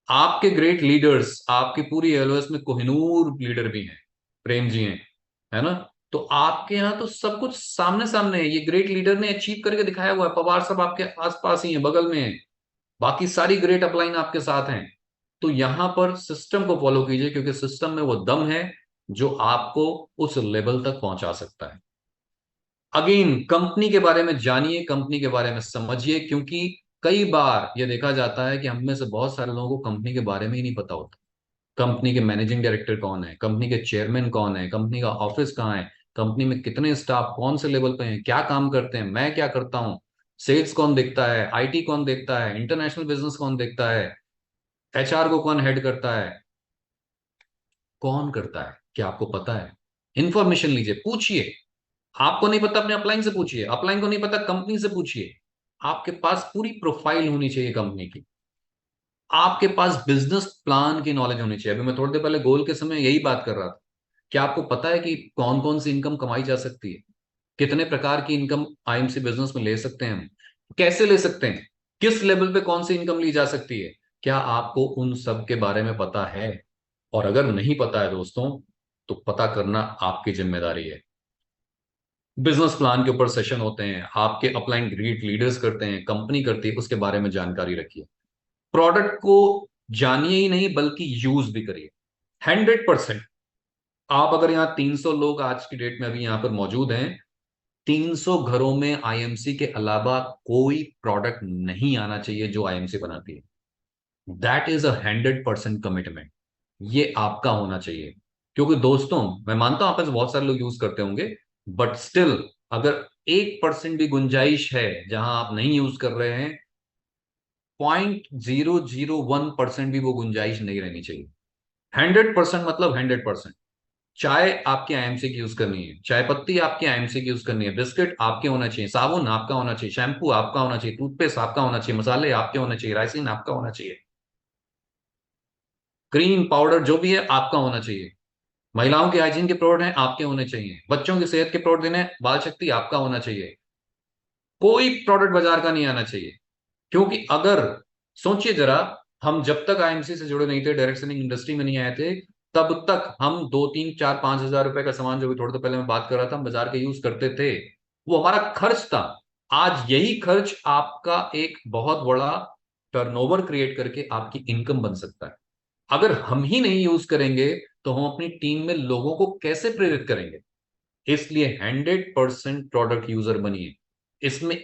आपके ग्रेट लीडर्स, आपकी पूरी एलओएस में कोहिनूर लीडर भी हैं, प्रेम जी हैं, है ना? तो आपके यहाँ तो सब कुछ सामने सामने है, ये ग्रेट लीडर ने अचीव करके दिखाया हुआ है, पवार सब आपके आसपास ही है, बगल में है, बाकी सारी ग्रेट अपलाइन आपके साथ हैं। तो यहां पर सिस्टम को फॉलो कीजिए, क्योंकि सिस्टम में वो दम है जो आपको उस लेवल तक पहुंचा सकता है। अगेन, कंपनी के बारे में जानिए, कंपनी के बारे में समझिए, क्योंकि कई बार यह देखा जाता है कि हम में से बहुत सारे लोगों को कंपनी के बारे में ही नहीं पता होता। कंपनी के मैनेजिंग डायरेक्टर कौन है, कंपनी के चेयरमैन कौन है, कंपनी का ऑफिस कहाँ है, कंपनी में कितने स्टाफ कौन से लेवल पे हैं, क्या काम करते हैं, मैं क्या करता हूँ, सेल्स कौन देखता है, आईटी कौन देखता है, इंटरनेशनल बिजनेस कौन देखता है, एचआर को कौन हेड करता है, कौन करता है, क्या आपको पता है? इंफॉर्मेशन लीजिए, पूछिए। आपको नहीं पता अपने अपलाइन से पूछिए, अपलाइन को नहीं पता कंपनी से पूछिए। आपके पास पूरी प्रोफाइल होनी चाहिए कंपनी की, आपके पास बिजनेस प्लान की नॉलेज होनी चाहिए। अभी मैं थोड़ी देर पहले गोल के समय यही बात कर रहा था। क्या आपको पता है कि कौन कौन सी इनकम कमाई जा सकती है? कितने प्रकार की इनकम आईएमसी बिजनेस में ले सकते हैं हम? कैसे ले सकते हैं? किस लेवल पे कौन सी इनकम ली जा सकती है? क्या आपको उन सब के बारे में पता है? और अगर नहीं पता है दोस्तों, तो पता करना आपकी जिम्मेदारी है। बिजनेस प्लान के ऊपर सेशन होते हैं, आपके अपलाइन ग्रेट लीडर्स करते हैं, कंपनी करती है, उसके बारे में जानकारी रखिए। प्रोडक्ट को जानिए ही नहीं बल्कि यूज भी करिए। 100%। आप अगर यहाँ 300 लोग आज की डेट में अभी यहाँ पर मौजूद हैं, 300 घरों में आईएमसी के अलावा कोई प्रोडक्ट नहीं आना चाहिए जो आईएमसी बनाती है। That is 100% commitment. ये आपका होना चाहिए। क्योंकि दोस्तों, मैं मानता हूं आप में से बहुत सारे लोग यूज करते होंगे, बट स्टिल अगर 1% भी गुंजाइश है जहां आप नहीं यूज कर रहे हैं, 0.001% भी वो गुंजाइश नहीं रहनी चाहिए। 100% मतलब 100%। चाय आपकी आईएमसी की यूज करनी है, चाय पत्ती आपकी आईएमसी की यूज करनी है, बिस्किट आपके होना चाहिए, साबुन आपका होना चाहिए, शैम्पू आपका होना चाहिए, टूथपेस्ट आपका होना चाहिए, मसाले आपके होने चाहिए, राइसिन आपका होना चाहिए, क्रीम पाउडर जो भी है आपका होना चाहिए, महिलाओं के हाइजीन के प्रोडक्ट हैं आपके होने चाहिए, बच्चों की सेहत के प्रोडक्ट हैं, बाल शक्ति आपका होना चाहिए। कोई प्रोडक्ट बाजार का नहीं आना चाहिए। क्योंकि अगर, सोचिए जरा, हम जब तक आईएमसी से जुड़े नहीं थे, डायरेक्ट सेलिंग इंडस्ट्री में नहीं आए थे, तब तक हम 2 3 4 5 हजार रुपए का सामान, जो भी थोड़ी देर पहले मैं बात कर रहा था, हम बाजार के यूज करते थे। वो हमारा खर्च था। आज यही खर्च आपका एक बहुत बड़ा टर्नओवर क्रिएट करके आपकी इनकम बन सकता है। अगर हम ही नहीं यूज करेंगे तो हम अपनी टीम में लोगों को कैसे प्रेरित करेंगे? इसलिए 100% प्रोडक्ट यूजर बनिए। इसमें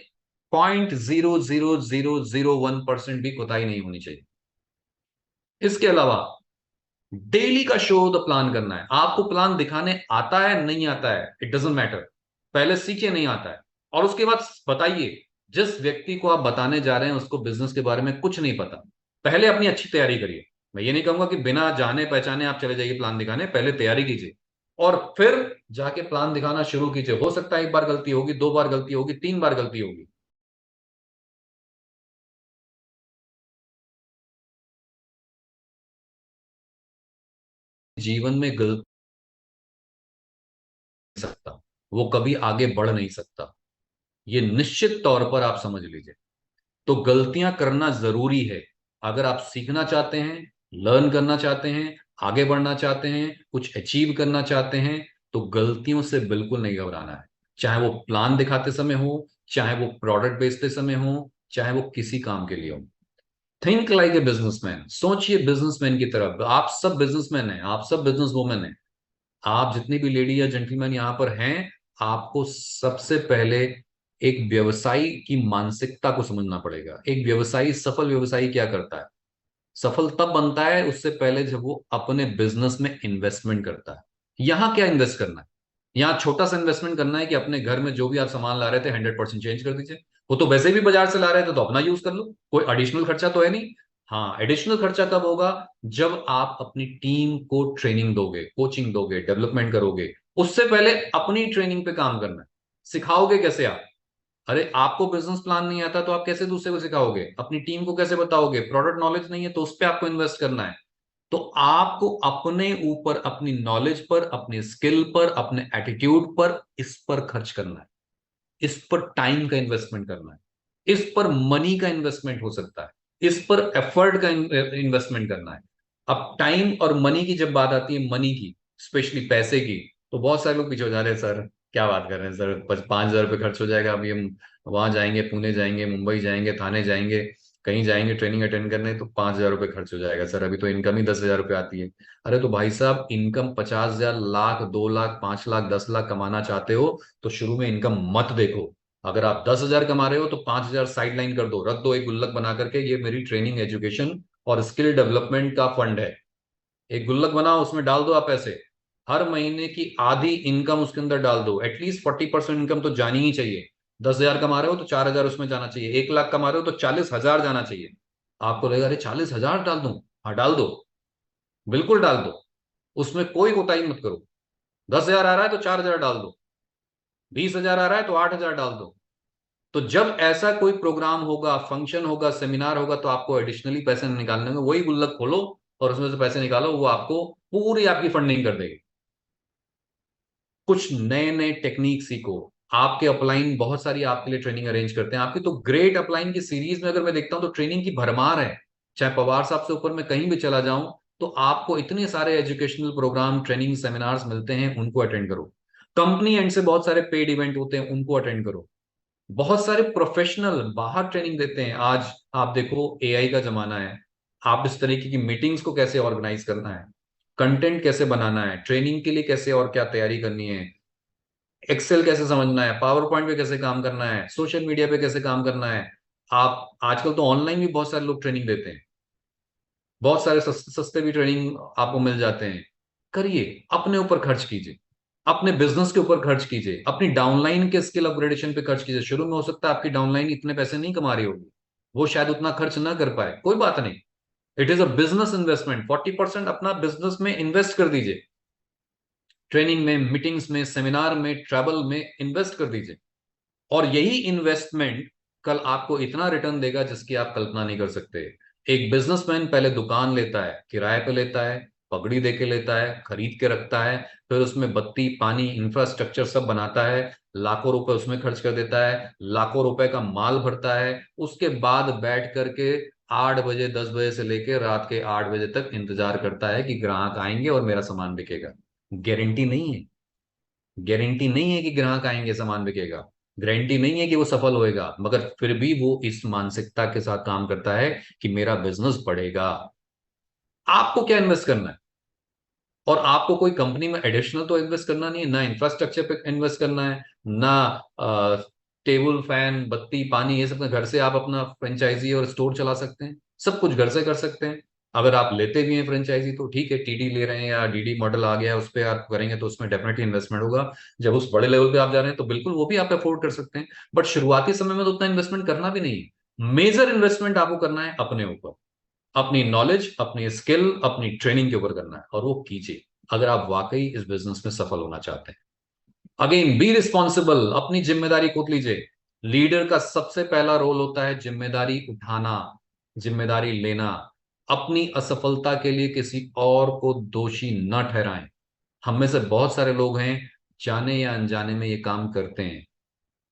0.00001% भी कोताही नहीं होनी चाहिए। इसके अलावा डेली का शो द प्लान करना है। आपको प्लान दिखाने आता है नहीं आता है, इट डजेंट मैटर। पहले सीखिए नहीं आता है, और उसके बाद बताइए। जिस व्यक्ति को आप बताने जा रहे हैं उसको बिजनेस के बारे में कुछ नहीं पता, पहले अपनी अच्छी तैयारी करिए। मैं ये नहीं कहूंगा कि बिना जाने पहचाने आप चले जाइए प्लान दिखाने, पहले तैयारी कीजिए और फिर जाके प्लान दिखाना शुरू कीजिए। हो सकता है एक बार गलती होगी, 2 बार गलती होगी, 3 बार गलती होगी। जीवन में गलती नहीं सकता, वो कभी आगे बढ़ नहीं सकता, ये निश्चित तौर पर आप समझ लीजिए। तो गलतियां करना जरूरी है। अगर आप सीखना चाहते हैं, लर्न करना चाहते हैं, आगे बढ़ना चाहते हैं, कुछ अचीव करना चाहते हैं, तो गलतियों से बिल्कुल नहीं घबराना है। चाहे वो प्लान दिखाते समय हो, चाहे वो प्रोडक्ट बेचते समय हो, चाहे वो किसी काम के लिए हो। थिंक लाइक ए बिजनेसमैन, सोचिए बिजनेसमैन की तरफ। आप सब बिजनेसमैन हैं, आप सब बिजनेस वुमेन हैं। आप जितनी भी लेडी या जेंटलमैन यहाँ पर हैं, आपको सबसे पहले एक व्यवसायी की मानसिकता को समझना पड़ेगा। एक व्यवसायी, सफल व्यवसायी क्या करता है? सफल तब बनता है उससे पहले जब वो अपने बिजनेस में इन्वेस्टमेंट करता है। यहाँ क्या इन्वेस्ट करना है? यहाँ छोटा सा इन्वेस्टमेंट करना है कि अपने घर में जो भी आप सामान ला रहे थे 100% चेंज कर दीजिए। वो तो वैसे भी बाजार से ला रहे थे तो अपना यूज कर लो, कोई एडिशनल खर्चा तो है नहीं। हाँ, एडिशनल खर्चा कब होगा? जब आप अपनी टीम को ट्रेनिंग दोगे, कोचिंग दोगे, डेवलपमेंट करोगे। उससे पहले अपनी ट्रेनिंग पे काम करना है। सिखाओगे कैसे आप? अरे आपको बिजनेस प्लान नहीं आता तो आप कैसे दूसरे को सिखाओगे? अपनी टीम को कैसे बताओगे? प्रोडक्ट नॉलेज नहीं है तो उस पर आपको इन्वेस्ट करना है। तो आपको अपने ऊपर, अपनी नॉलेज पर, अपनी स्किल पर, अपने एटीट्यूड पर, इस पर खर्च करना है। इस पर टाइम का इन्वेस्टमेंट करना है। इस पर मनी का इन्वेस्टमेंट हो सकता है। इस पर एफर्ट का इन्वेस्टमेंट करना है। अब टाइम और मनी की जब बात आती है, मनी की, स्पेशली पैसे की, तो बहुत सारे लोग पीछे हो जा रहे हैं, सर क्या बात कर रहे हैं सर, 5,000 रुपये खर्च हो जाएगा, अभी हम वहां जाएंगे, पुणे जाएंगे, मुंबई जाएंगे, थाने जाएंगे, कहीं जाएंगे ट्रेनिंग अटेंड करने, तो 5,000 रुपये खर्च हो जाएगा सर, अभी तो इनकम ही 10,000 रुपये आती है। अरे तो भाई साहब, इनकम 50,000, लाख, 2 लाख, 5 लाख, 10 लाख कमाना चाहते हो तो शुरू में इनकम मत देखो। अगर आप 10,000 कमा रहे हो तो 5,000 साइड लाइन कर दो, रख दो एक गुल्लक बना करके, ये मेरी ट्रेनिंग, एजुकेशन और स्किल डेवलपमेंट का फंड है। एक गुल्लक बनाओ, उसमें डाल दो आप पैसे। हर महीने की आधी इनकम उसके अंदर डाल दो। एटलीस्ट 40% इनकम तो जानी ही चाहिए। 10,000 कमा रहे हो तो 4,000 उसमें जाना चाहिए। 1 लाख कमा रहे हो तो 40,000 जाना चाहिए। आपको लगेगा अरे 40,000 डाल दूं? हाँ डाल दो, बिल्कुल डाल दो। उसमें कोई कोताही मत करो। 10,000 आ रहा है तो 4,000 डाल दो। 20,000 आ रहा है तो 8,000 डाल दो। तो जब ऐसा कोई प्रोग्राम होगा, फंक्शन होगा, सेमिनार होगा, तो आपको एडिशनली पैसे निकालने में वही गुल्लक खोलो और उसमें से पैसे निकालो, वो आपको पूरी आपकी फंडिंग कर देगी। कुछ नए नए टेक्निक सीखो। आपके अपलाइन बहुत सारी आपके लिए ट्रेनिंग अरेंज करते हैं। आपकी तो ग्रेट अपलाइन की सीरीज में अगर मैं देखता हूं तो ट्रेनिंग की भरमार है। चाहे पवार साहब से ऊपर मैं कहीं भी चला जाऊं, तो आपको इतने सारे एजुकेशनल प्रोग्राम, ट्रेनिंग, सेमिनार्स मिलते हैं, उनको अटेंड करो। कंपनी एंड से बहुत सारे पेड इवेंट होते हैं, उनको अटेंड करो। बहुत सारे प्रोफेशनल बाहर ट्रेनिंग देते हैं। आज आप देखो एआई का जमाना है, आप इस तरीके की मीटिंग्स को कैसे ऑर्गेनाइज करना है, कंटेंट कैसे बनाना है, ट्रेनिंग के लिए कैसे और क्या तैयारी करनी है, एक्सेल कैसे समझना है, पावर पॉइंट पे कैसे काम करना है, सोशल मीडिया पे कैसे काम करना है। आप आजकल तो ऑनलाइन भी बहुत सारे लोग ट्रेनिंग देते हैं, बहुत सारे सस्ते सस्ते भी ट्रेनिंग आपको मिल जाते हैं। करिए, अपने ऊपर खर्च कीजिए, अपने बिजनेस के ऊपर खर्च कीजिए, अपनी डाउनलाइन के स्किल अपग्रेडेशन पे खर्च कीजिए। शुरू में हो सकता है आपकी डाउनलाइन इतने पैसे नहीं कमा रही होगी, वो शायद उतना खर्च ना कर पाए, कोई बात नहीं। It is a business investment, 40% अपना बिजनेस में इन्वेस्ट कर दीजिए, ट्रेनिंग में, मीटिंग्स में, सेमिनार में, ट्रैवल में इन्वेस्ट कर दीजिए। और यही इन्वेस्टमेंट कल आपको इतना रिटर्न देगा जिसकी आप कल्पना नहीं कर सकते। एक बिजनेसमैन पहले दुकान लेता है, किराए पे लेता है, पगड़ी दे के लेता है, खरीद के रखता है, फिर उसमें बत्ती पानी इंफ्रास्ट्रक्चर सब बनाता है, लाखों रुपए उसमें खर्च कर देता है, लाखों रुपए का माल भरता है। उसके बाद बैठ करके 8 बजे 10 बजे से लेकर रात के 8 बजे तक इंतजार करता है कि ग्राहक आएंगे और मेरा सामान बिकेगा। गारंटी नहीं है, गारंटी नहीं है कि ग्राहक आएंगे सामान बिकेगा, गारंटी नहीं है कि वो सफल होएगा, मगर फिर भी वो इस मानसिकता के साथ काम करता है कि मेरा बिजनेस बढ़ेगा। आपको क्या इन्वेस्ट करना है? और आपको कोई कंपनी में एडिशनल तो इन्वेस्ट करना नहीं है, ना इंफ्रास्ट्रक्चर पे इन्वेस्ट करना है, ना टेबल फैन बत्ती पानी ये सब। घर से आप अपना फ्रेंचाइजी और स्टोर चला सकते हैं, सब कुछ घर से कर सकते हैं। अगर आप लेते भी हैं फ्रेंचाइजी तो ठीक है, टीडी ले रहे हैं या डीडी मॉडल आ गया उस पर आप करेंगे तो उसमें डेफिनेटली इन्वेस्टमेंट होगा। जब उस बड़े लेवल पे आप जा रहे हैं तो बिल्कुल वो भी आप अफोर्ड कर सकते हैं, बट शुरुआती समय में तो उतना इन्वेस्टमेंट करना भी नहीं है। मेजर इन्वेस्टमेंट आपको करना है अपने ऊपर, अपनी नॉलेज, अपनी स्किल, अपनी ट्रेनिंग के ऊपर करना है, और वो कीजिए अगर आप वाकई इस बिजनेस में सफल होना चाहते हैं। अगेन बी रिस्पॉन्सिबल, अपनी जिम्मेदारी खुद लीजिए। लीडर का सबसे पहला रोल होता है जिम्मेदारी उठाना, जिम्मेदारी लेना। अपनी असफलता के लिए किसी और को दोषी न ठहराएं। हम में से बहुत सारे लोग हैं, जाने या अनजाने में ये काम करते हैं।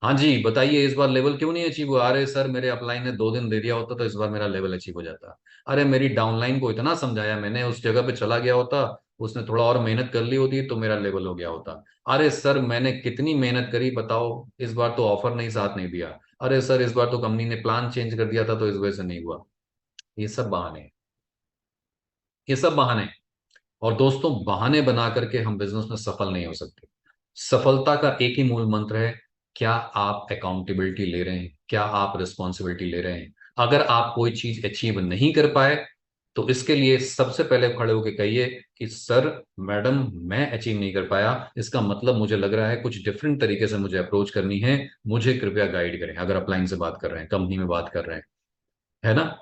हाँ जी बताइए, इस बार लेवल क्यों नहीं अचीव हुआ? अरे सर मेरे अपलाइन ने 2 दिन दे दिया होता तो इस बार मेरा लेवल अचीव हो जाता। अरे मेरी डाउनलाइन को इतना समझाया मैंने, उस जगह पे चला गया होता, उसने थोड़ा और मेहनत कर ली होती तो मेरा लेवल हो गया होता। अरे सर मैंने कितनी मेहनत करी बताओ, इस बार तो ऑफर नहीं साथ नहीं दिया। अरे सर इस बार तो कंपनी ने प्लान चेंज कर दिया था तो इस वजह से नहीं हुआ। ये सब बहाने हैं, ये सब बहाने हैं। और दोस्तों बहाने बना करके हम बिजनेस में सफल नहीं हो सकते। सफलता का एक ही मूल मंत्र है, क्या आप अकाउंटेबिलिटी ले रहे हैं, क्या आप रिस्पॉन्सिबिलिटी ले रहे हैं। अगर आप कोई चीज अचीव नहीं कर पाए तो इसके लिए सबसे पहले खड़े होकर कहिए कि सर मैडम मैं अचीव नहीं कर पाया, इसका मतलब मुझे लग रहा है कुछ डिफरेंट तरीके से मुझे अप्रोच करनी है, मुझे कृपया गाइड करें। अगर अपलाइन से बात कर रहे हैं, कंपनी में बात कर रहे हैं, है ना,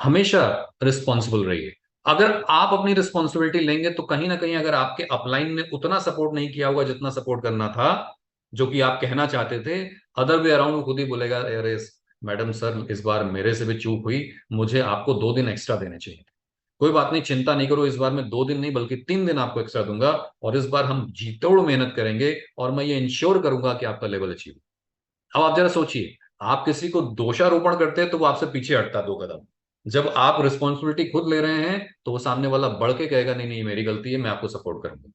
हमेशा रिस्पॉन्सिबल रहिए। अगर आप अपनी रिस्पॉन्सिबिलिटी लेंगे तो कहीं ना कहीं अगर आपके अपलाइन ने उतना सपोर्ट नहीं किया होगा जितना सपोर्ट करना था, जो कि आप कहना चाहते थे, अदर वे अराउंड वो खुद ही बोलेगा अरे मैडम सर इस बार मेरे से भी चूक हुई, मुझे आपको 2 दिन एक्स्ट्रा देने चाहिए। कोई बात नहीं, चिंता नहीं करो, इस बार मैं 2 दिन नहीं बल्कि 3 दिन आपको एक्स्ट्रा दूंगा, और इस बार हम जी तोड़ मेहनत करेंगे और मैं ये इंश्योर करूंगा कि आपका लेवल अचीव। अब आप जरा सोचिए, आप किसी को दोषारोपण करते हैं तो वो आपसे पीछे हटता है 2 कदम। जब आप रिस्पॉन्सिबिलिटी खुद ले रहे हैं तो वो सामने वाला बढ़ के कहेगा नहीं नहीं मेरी गलती है, मैं आपको सपोर्ट करूंगा।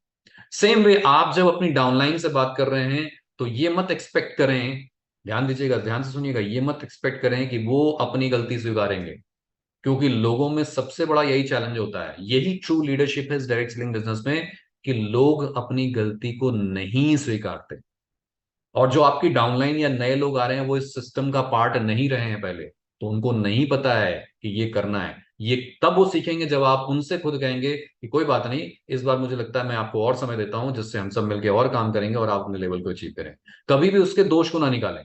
सेम वे आप जब अपनी डाउनलाइन से बात कर रहे हैं तो ये मत एक्सपेक्ट करें, ध्यान दीजिएगा, ध्यान से सुनिएगा, ये मत एक्सपेक्ट करें कि वो अपनी गलती स्वीकारेंगे। क्योंकि लोगों में सबसे बड़ा यही चैलेंज होता है, यही ट्रू लीडरशिप है इस डायरेक्ट सेलिंग बिजनेस में, कि लोग अपनी गलती को नहीं स्वीकारते। और जो आपकी डाउनलाइन या नए लोग आ रहे हैं वो इस सिस्टम का पार्ट नहीं रहे हैं पहले, तो उनको नहीं पता है कि ये करना है। ये तब वो सीखेंगे जब आप उनसे खुद कहेंगे कि कोई बात नहीं, इस बार मुझे लगता है मैं आपको और समय देता हूं जिससे हम सब मिलकर और काम करेंगे और आप अपने लेवल को अचीव करें। कभी भी उसके दोष को ना निकालें,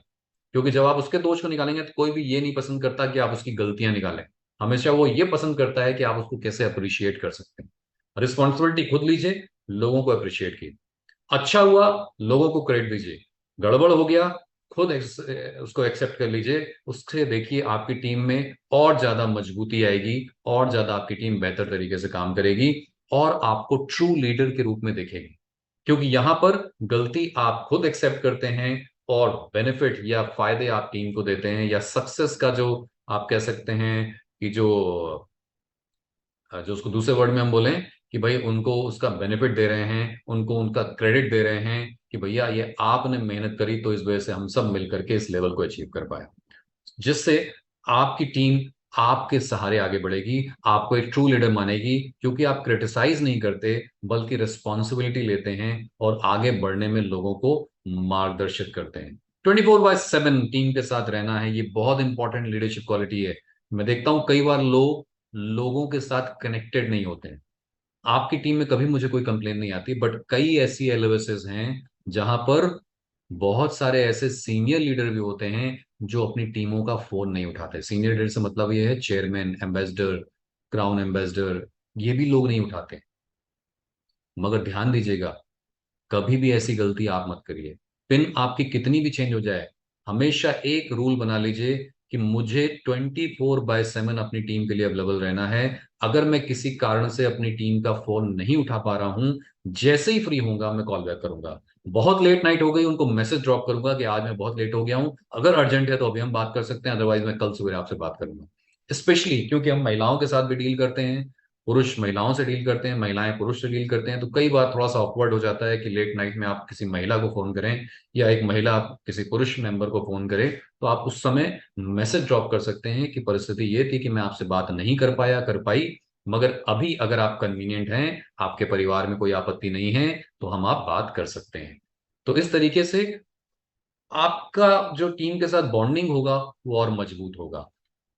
क्योंकि जब आप उसके दोष को निकालेंगे तो कोई भी ये नहीं पसंद करता कि आप उसकी गलतियां निकालें। हमेशा वो ये पसंद करता है कि आप उसको कैसे अप्रिशिएट कर सकते हैं। रिस्पॉन्सिबिलिटी खुद लीजिए, लोगों को अप्रिशिएट कीजिए। अच्छा हुआ, लोगों को क्रेडिट दीजिए। गड़बड़ हो गया, खुद उसको एक्सेप्ट कर लीजिए। उससे देखिए आपकी टीम में और ज्यादा मजबूती आएगी, और ज्यादा आपकी टीम बेहतर तरीके से काम करेगी, और आपको ट्रू लीडर के रूप में देखेगी। क्योंकि यहां पर गलती आप खुद एक्सेप्ट करते हैं और बेनिफिट या फायदे आप टीम को देते हैं, या सक्सेस का जो आप कह सकते हैं कि जो जो उसको दूसरे वर्ड में हम बोलें कि भाई उनको उसका बेनिफिट दे रहे हैं, उनको उनका क्रेडिट दे रहे हैं कि भैया ये आपने मेहनत करी तो इस वजह से हम सब मिल करके इस लेवल को अचीव कर पाए, जिससे आपकी टीम आपके सहारे आगे बढ़ेगी, आपको एक ट्रू लीडर मानेगी, क्योंकि आप क्रिटिसाइज नहीं करते बल्कि रिस्पॉन्सिबिलिटी लेते हैं और आगे बढ़ने में लोगों को मार्गदर्शित करते हैं। 24/7 टीम के साथ रहना है, ये बहुत इंपॉर्टेंट लीडरशिप क्वालिटी है। मैं देखता हूं कई बार लोग लोगों के साथ कनेक्टेड नहीं होते हैं। आपकी टीम में कभी मुझे कोई कंप्लेन नहीं आती, बट कई ऐसी एलओएसेस हैं जहां पर बहुत सारे ऐसे सीनियर लीडर भी होते हैं जो अपनी टीमों का फोन नहीं उठाते। सीनियर लीडर से मतलब ये है चेयरमैन, एम्बेसडर, क्राउन एम्बेसडर, ये भी लोग नहीं उठाते। मगर ध्यान दीजिएगा, कभी भी ऐसी गलती आप मत करिए। पिन आपकी कितनी भी चेंज हो जाए, हमेशा एक रूल बना लीजिए कि मुझे 24/7 अपनी टीम के लिए अवेलेबल रहना है। अगर मैं किसी कारण से अपनी टीम का फोन नहीं उठा पा रहा हूं, जैसे ही फ्री होऊंगा मैं कॉल बैक करूंगा। बहुत लेट नाइट हो गई, उनको मैसेज ड्रॉप करूंगा कि आज मैं बहुत लेट हो गया हूं, अगर अर्जेंट है तो अभी हम बात कर सकते हैं, अदरवाइज मैं कल सुबह आपसे बात करूंगा। स्पेशली क्योंकि हम महिलाओं के साथ भी डील करते हैं, पुरुष महिलाओं से डील करते हैं, महिलाएं पुरुष से डील करते हैं, तो कई बार थोड़ा सा ऑकवर्ड हो जाता है कि लेट नाइट में आप किसी महिला को फोन करें या एक महिला किसी पुरुष मेंबर को फोन करे। तो आप उस समय मैसेज ड्रॉप कर सकते हैं कि परिस्थिति ये थी कि मैं आपसे बात नहीं कर पाया, कर पाई, मगर अभी अगर आप कन्वीनियंट हैं, आपके परिवार में कोई आपत्ति नहीं है, तो हम आप बात कर सकते हैं। तो इस तरीके से आपका जो टीम के साथ बॉन्डिंग होगा वो और मजबूत होगा।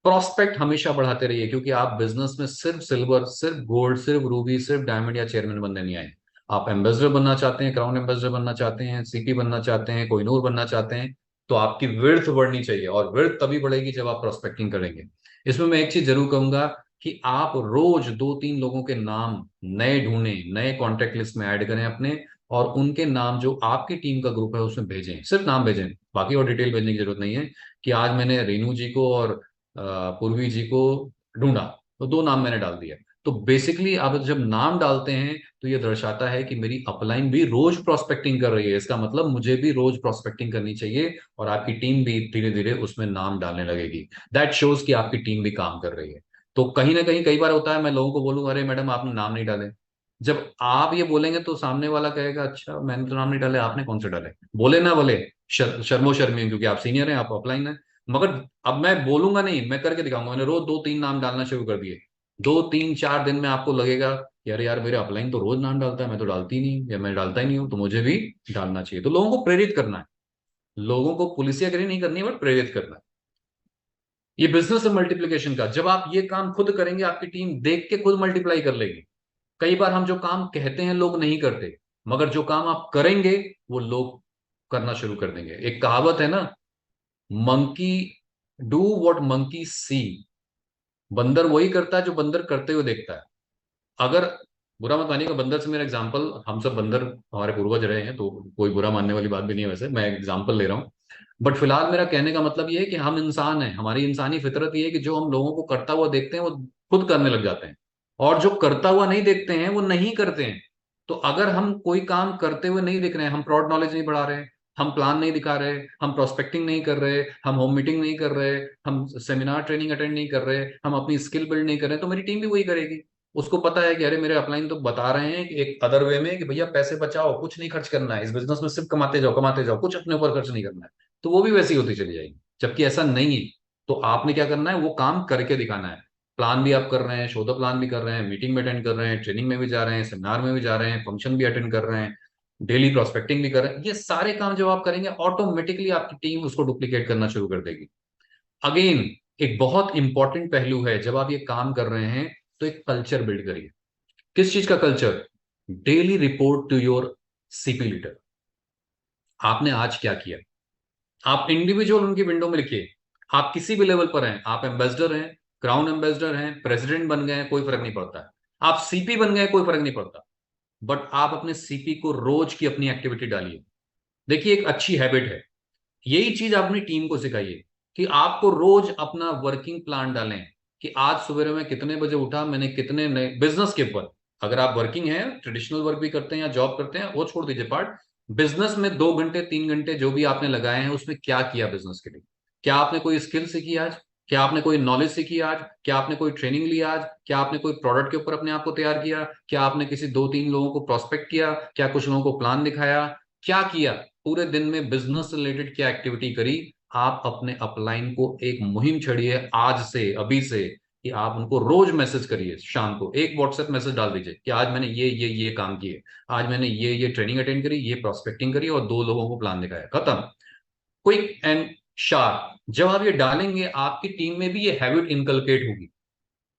प्रोस्पेक्ट हमेशा बढ़ाते रहिए, क्योंकि आप बिजनेस में सिर्फ सिल्वर, सिर्फ गोल्ड, सिर्फ रूबी, सिर्फ डायमंड या चेयरमैन बनने नहीं आए। आप एम्बेसडर बनना चाहते हैं, क्राउन एम्बेसडर बनना चाहते हैं, सीपी बनना चाहते हैं, कोहिनूर बनना चाहते हैं, तो आपकी विड्थ बढ़नी चाहिए, और विड्थ तभी बढ़ेगी जब आप प्रोस्पेक्टिंग करेंगे। इसमें मैं एक चीज जरूर कहूंगा कि आप रोज 2-3 लोगों के नाम नए ढूंढें, नए कॉन्टेक्ट लिस्ट में ऐड करें अपने, और उनके नाम जो आपकी टीम का ग्रुप है उसमें भेजें, सिर्फ नाम भेजें, बाकी और डिटेल भेजने की जरूरत नहीं है कि आज मैंने रेनू जी को और पूर्वी जी को ढूंढा तो 2 नाम मैंने डाल दिया। तो बेसिकली आप जब नाम डालते हैं तो ये दर्शाता है कि मेरी अपलाइन भी रोज प्रोस्पेक्टिंग कर रही है, इसका मतलब मुझे भी रोज प्रोस्पेक्टिंग करनी चाहिए, और आपकी टीम भी धीरे धीरे उसमें नाम डालने लगेगी। दैट शोज कि आपकी टीम भी काम कर रही है। तो कहीं ना कहीं कई बार होता है मैं लोगों को बोलूंगा अरे मैडम आपने नाम नहीं डाले, जब आप ये बोलेंगे तो सामने वाला कहेगा अच्छा मैंने तो नाम नहीं डाले, आपने कौन से डाले, बोले ना बोले, शर्मो शर्मी, क्योंकि आप सीनियर हैं, आप अपलाइन हैं। मगर अब मैं बोलूंगा नहीं, मैं करके दिखाऊंगा। मैंने रोज 2-3 नाम डालना शुरू कर दिए। 2-3-4 दिन में आपको लगेगा कि अरे यार मेरे अपलाइन तो रोज नाम डालता है, मैं तो डालती नहीं, या मैं डालता ही नहीं हूं, तो मुझे भी डालना चाहिए। तो लोगों को प्रेरित करना है, लोगों को पुलिसियागिरी नहीं करनी है, बट प्रेरित करना है। ये बिजनेस है मल्टीप्लीकेशन का, जब आप ये काम खुद करेंगे आपकी टीम देख के खुद मल्टीप्लाई कर लेगी। कई बार हम जो काम कहते हैं लोग नहीं करते, मगर जो काम आप करेंगे वो लोग करना शुरू कर देंगे। एक कहावत है ना, मंकी डू व्हाट मंकी सी, बंदर वही करता है जो बंदर करते हुए देखता है। अगर बुरा मत मानिएगा, बंदर से मेरा एग्जाम्पल, हम सब बंदर हमारे पूर्वज रहे हैं, तो कोई बुरा मानने वाली बात भी नहीं है, वैसे मैं एग्जाम्पल ले रहा हूँ। बट फिलहाल मेरा कहने का मतलब ये है कि हम इंसान हैं, हमारी इंसानी फितरत ये है कि जो हम लोगों को करता हुआ देखते हैं वो खुद करने लग जाते हैं, और जो करता हुआ नहीं देखते हैं वो नहीं करते हैं। तो अगर हम कोई काम करते हुए नहीं दिख रहे हैं, हम प्रॉड नॉलेज नहीं बढ़ा रहे, हम प्लान नहीं दिखा रहे, हम प्रोस्पेक्टिंग नहीं कर रहे, हम होम मीटिंग नहीं कर रहे, हम सेमिनार ट्रेनिंग अटेंड नहीं कर रहे, हम अपनी स्किल बिल्ड नहीं कर रहे, तो मेरी टीम भी वही करेगी। उसको पता है कि अरे मेरे अपलाइन तो बता रहे हैं कि एक अदर वे में कि भैया पैसे बचाओ, कुछ नहीं खर्च करना है इस बिजनेस में, सिर्फ कमाते जाओ, कुछ अपने ऊपर खर्च नहीं करना है, तो वो भी वैसी होती चली जाएगी। जबकि ऐसा नहीं है। तो आपने क्या करना है, वो काम करके दिखाना है। प्लान भी आप कर रहे हैं, शो द प्लान भी कर रहे हैं, मीटिंग में अटेंड कर रहे हैं, ट्रेनिंग में भी जा रहे हैं, सेमिनार में भी जा रहे हैं, फंक्शन भी अटेंड कर रहे हैं, डेली प्रोस्पेक्टिंग भी कर रहे हैं, ये सारे काम जब आप करेंगे ऑटोमेटिकली आपकी टीम उसको डुप्लीकेट करना शुरू कर देगी। अगेन, एक बहुत इंपॉर्टेंट पहलू है, जब आप ये काम कर रहे हैं तो एक कल्चर बिल्ड करिए। किस चीज का culture? Daily report to your CP leader. आपने आज क्या किया, आप इंडिविजुअल उनकी विंडो में लिखिए। आप किसी भी लेवल पर हैं, आप एम्बेसडर हैं, क्राउन एम्बेसडर हैं, प्रेसिडेंट बन गए हैं, कोई फर्क नहीं पड़ता है, आप सीपी बन गए कोई फर्क नहीं पड़ता, बट आप अपने सीपी को रोज की अपनी एक्टिविटी डालिए। देखिए एक अच्छी हैबिट है, यही चीज आप अपनी टीम को सिखाइए कि आपको रोज अपना वर्किंग प्लान डालें कि आज सवेरे में कितने बजे उठा, मैंने कितने नए बिजनेस के ऊपर, अगर आप वर्किंग हैं, ट्रेडिशनल वर्क भी करते हैं या जॉब करते हैं, वो छोड़ दीजिए पार्ट, बिजनेस में 2 घंटे 3 घंटे जो भी आपने लगाए हैं उसमें क्या किया बिजनेस के लिए, क्या आपने कोई स्किल सीखी आज, क्या आपने कोई नॉलेज सीखी आज? क्या आपने कोई ट्रेनिंग ली आज? क्या आपने कोई प्रोडक्ट के ऊपर अपने आप को तैयार किया? क्या आपने किसी दो तीन लोगों को प्रोस्पेक्ट किया? क्या कुछ लोगों को प्लान दिखाया? क्या किया? पूरे दिन में बिजनेस से रिलेटेड क्या एक्टिविटी करी? आप अपने अपलाइन को एक मुहिम छड़िए आज से, अभी से, कि आप उनको रोज मैसेज करिए। शाम को एक व्हाट्सएप मैसेज डाल दीजिए कि आज मैंने ये काम किए, आज मैंने ये ट्रेनिंग अटेंड करी, ये प्रोस्पेक्टिंग करी और दो लोगों को प्लान दिखाया। खत्म। Quick and sharp. जब आप ये डालेंगे आपकी टीम में भी ये हैबिट इनकलकेट होगी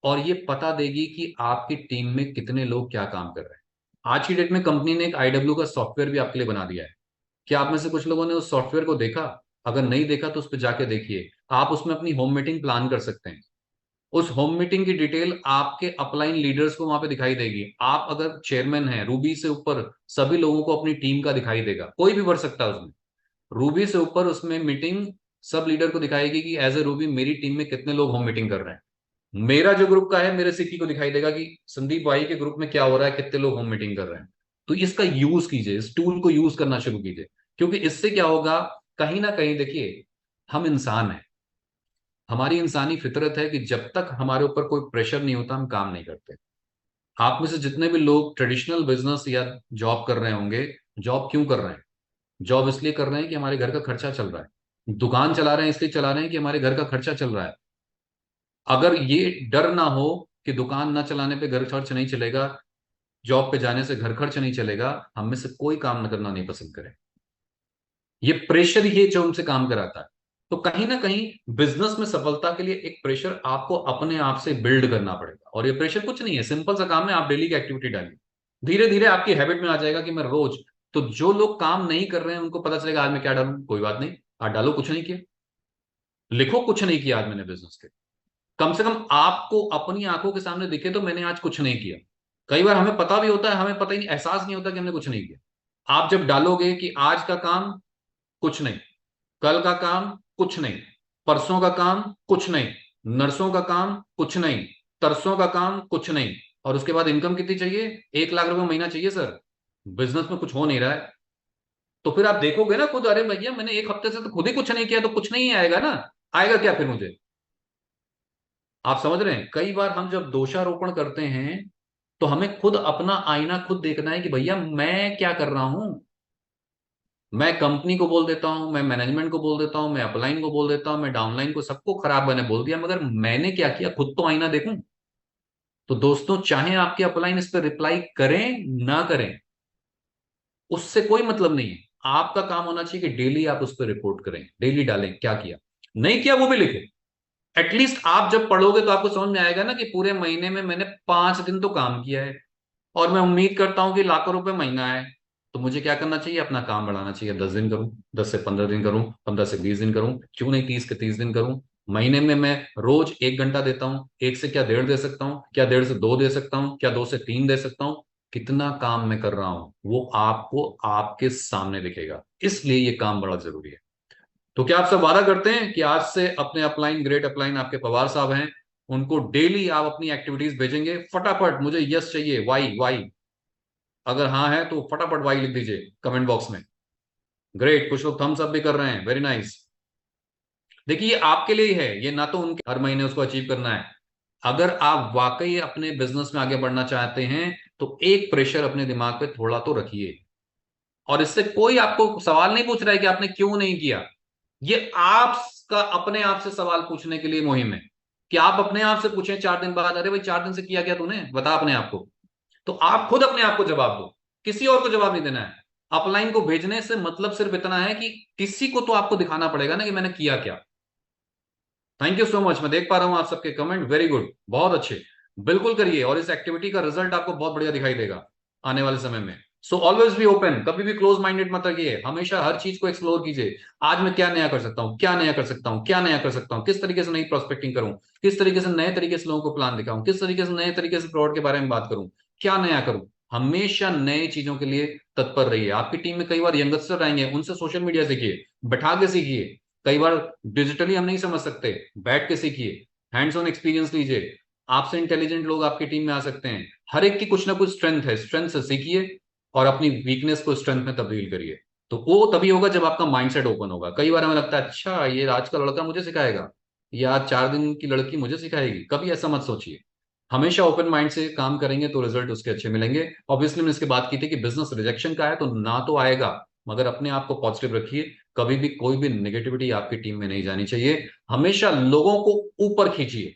और ये पता देगी कि आपकी टीम में कितने लोग क्या काम कर रहे हैं। आज की डेट में कंपनी ने एक आईडब्ल्यू का सॉफ्टवेयर भी आपके लिए बना दिया है। क्या आप में से कुछ लोगों ने उस सॉफ्टवेयर को देखा? अगर नहीं देखा तो उस पर जाके देखिए। आप उसमें अपनी होम मीटिंग प्लान कर सकते हैं। उस होम मीटिंग की डिटेल आपके अपलाइन लीडर्स को वहां पे दिखाई देगी। आप अगर चेयरमैन हैं, रूबी से ऊपर सभी लोगों को अपनी टीम का दिखाई देगा, कोई भी बढ़ सकता है उसमें। रूबी से ऊपर उसमें मीटिंग सब लीडर को दिखाएगी कि एज ए रूबी मेरी टीम में कितने लोग होम मीटिंग कर रहे हैं। मेरा जो ग्रुप का है मेरे सीपी को दिखाई देगा कि संदीप भाई के ग्रुप में क्या हो रहा है, कितने लोग होम मीटिंग कर रहे हैं। तो इसका यूज कीजिए, इस टूल को यूज करना शुरू कीजिए। क्योंकि इससे क्या होगा, कहीं ना कहीं देखिए, हम इंसान हैं, हमारी इंसानी फितरत है कि जब तक हमारे ऊपर कोई प्रेशर नहीं होता हम काम नहीं करते। आप में से जितने भी लोग ट्रेडिशनल बिजनेस या जॉब कर रहे होंगे, जॉब क्यों कर रहे हैं? जॉब इसलिए कर रहे हैं कि हमारे घर का खर्चा चल रहा है। दुकान चला रहे हैं इसलिए चला रहे हैं कि हमारे घर का खर्चा चल रहा है। अगर ये डर ना हो कि दुकान ना चलाने पे घर खर्च नहीं चलेगा, जॉब पे जाने से घर खर्च नहीं चलेगा, हम में से कोई काम न करना नहीं पसंद करे। ये प्रेशर ही है जो हमसे काम कराता है। तो कहीं ना कहीं बिजनेस में सफलता के लिए एक प्रेशर आपको अपने आप से बिल्ड करना पड़ेगा। और ये प्रेशर कुछ नहीं है, सिंपल सा काम है, आप डेली की एक्टिविटी डालिए। धीरे धीरे आपकी हैबिट में आ जाएगा कि मैं रोज, तो जो लोग काम नहीं कर रहे हैं उनको पता चलेगा आज मैं क्या डालूं। कोई बात नहीं, आज डालो कुछ नहीं किया, लिखो कुछ नहीं किया आज मैंने बिजनेस के। कम से कम आपको अपनी आंखों के सामने दिखे तो मैंने आज कुछ नहीं किया। कई बार हमें पता भी होता है, हमें पता ही नहीं, एहसास नहीं होता कि हमने कुछ नहीं किया। आप जब डालोगे कि आज का काम कुछ नहीं, कल का काम कुछ नहीं, परसों का काम कुछ नहीं, नर्सों का काम कुछ नहीं, तरसों का काम कुछ नहीं, और उसके बाद इनकम कितनी चाहिए? 1 लाख रुपए महीना चाहिए सर। बिजनेस में कुछ हो नहीं रहा है। तो फिर आप देखोगे ना खुद, अरे भैया मैंने एक हफ्ते से तो खुद ही कुछ नहीं किया, तो कुछ नहीं आएगा ना। आएगा क्या फिर मुझे? आप समझ रहे हैं? कई बार हम जब दोषारोपण करते हैं तो हमें खुद अपना आईना खुद देखना है कि भैया मैं क्या कर रहा हूं। मैं कंपनी को बोल देता हूं, मैं मैनेजमेंट को बोल देता हूं, मैं अपलाइन को बोल देता हूं, मैं डाउनलाइन को, सबको खराब मैंने बोल दिया, मगर मैंने क्या किया? खुद तो आईना देखूं। तो दोस्तों, चाहे आपके अपलाइन इस पर रिप्लाई करें ना करें, उससे कोई मतलब नहीं है। आपका काम होना चाहिए कि डेली आप उस पर रिपोर्ट करें, डेली डालें क्या किया, नहीं किया वो भी लिखें। एटलीस्ट आप जब पढ़ोगे तो आपको समझ में आएगा ना कि पूरे महीने में मैंने 5 दिन तो काम किया है, और मैं उम्मीद करता हूं कि लाखों रुपए महीना है। तो मुझे क्या करना चाहिए? अपना काम बढ़ाना चाहिए। 10 दिन करूं, 10 से 15 दिन करूं, 15 से 20 दिन करूं, क्यों नहीं 30 के 30 दिन करूं। महीने में मैं रोज 1 घंटा देता हूं, 1 से क्या 1.5 दे सकता हूं, क्या 1.5 से 2 दे सकता हूं, क्या 2 से 3 दे सकता हूं। कितना काम मैं कर रहा हूं वो आपको आपके सामने दिखेगा। इसलिए ये काम बड़ा जरूरी है। तो क्या आप सब वादा करते हैं कि आज से अपने अपलाइन, ग्रेट अपलाइन आपके पवार साहब हैं, उनको डेली आप अपनी एक्टिविटीज भेजेंगे? फटाफट मुझे यस चाहिए, वाई वाई। अगर हाँ है तो फटाफट वाई लिख दीजिए कमेंट बॉक्स में। ग्रेट, कुछ लोग थम्स अप भी कर रहे हैं, वेरी नाइस। देखिए ये आपके लिए ही है, ये ना तो उनके हर महीने उसको अचीव करना है। अगर आप वाकई अपने बिजनेस में आगे बढ़ना चाहते हैं तो एक प्रेशर अपने दिमाग पे थोड़ा तो रखिए। और इससे कोई आपको सवाल नहीं पूछ रहा है कि आपने क्यों नहीं किया। ये आपका अपने आप से सवाल पूछने के लिए मुहिम है कि आप अपने आप से पूछें 4 दिन बाद, अरे भाई 4 दिन से किया क्या तूने, बता अपने आप को। तो आप खुद अपने आप को जवाब दो, किसी और को जवाब नहीं देना है। अपलाइन को भेजने से मतलब सिर्फ इतना है कि किसी को तो आपको दिखाना पड़ेगा ना कि मैंने किया क्या। Thank you so much. मैं देख पा रहा हूं आप सबके कमेंट, वेरी गुड, बहुत अच्छे। बिल्कुल करिए और इस एक्टिविटी का रिजल्ट आपको बहुत बढ़िया दिखाई देगा आने वाले समय में। सो ऑलवेज बी ओपन, कभी भी क्लोज माइंडेड मत रखिए, हमेशा हर चीज को एक्सप्लोर कीजिए। आज मैं क्या नया कर सकता हूँ, क्या नया कर सकता हूँ, क्या नया कर सकता हूँ, किस तरीके से नई प्रोस्पेक्टिंग करूं, किस तरीके से नए तरीके से लोगों को प्लान दिखाऊं, किस तरीके से नए तरीके से प्रोडक्ट के बारे में बात करूं, क्या नया करूं। हमेशा नए चीजों के लिए तत्पर रहिए। आपकी टीम में कई बार यंगस्टर आएंगे, उनसे सोशल मीडिया सीखिए, बैठा के सीखिए। कई बार डिजिटली हम नहीं समझ सकते, बैठ के सीखिए, हैंड्स ऑन एक्सपीरियंस लीजिए। आपसे इंटेलिजेंट लोग आपकी टीम में आ सकते हैं। हर एक की कुछ ना कुछ स्ट्रेंथ है, स्ट्रेंथ से सीखिए और अपनी वीकनेस को स्ट्रेंथ में तब्दील करिए। तो वो तभी होगा जब आपका माइंडसेट ओपन होगा। कई बार हमें लगता है अच्छा ये आज का लड़का मुझे सिखाएगा, या 4 दिन की लड़की मुझे सिखाएगी, कभी ऐसा मत सोचिए। हमेशा ओपन माइंड से काम करेंगे तो रिजल्ट उसके अच्छे मिलेंगे। ऑब्वियसली मैंने इसके बात की थी कि बिजनेस रिजेक्शन का है तो ना तो आएगा, मगर अपने आप को पॉजिटिव रखिए। कभी भी कोई भी नेगेटिविटी आपकी टीम में नहीं जानी चाहिए। हमेशा लोगों को ऊपर खींचिए।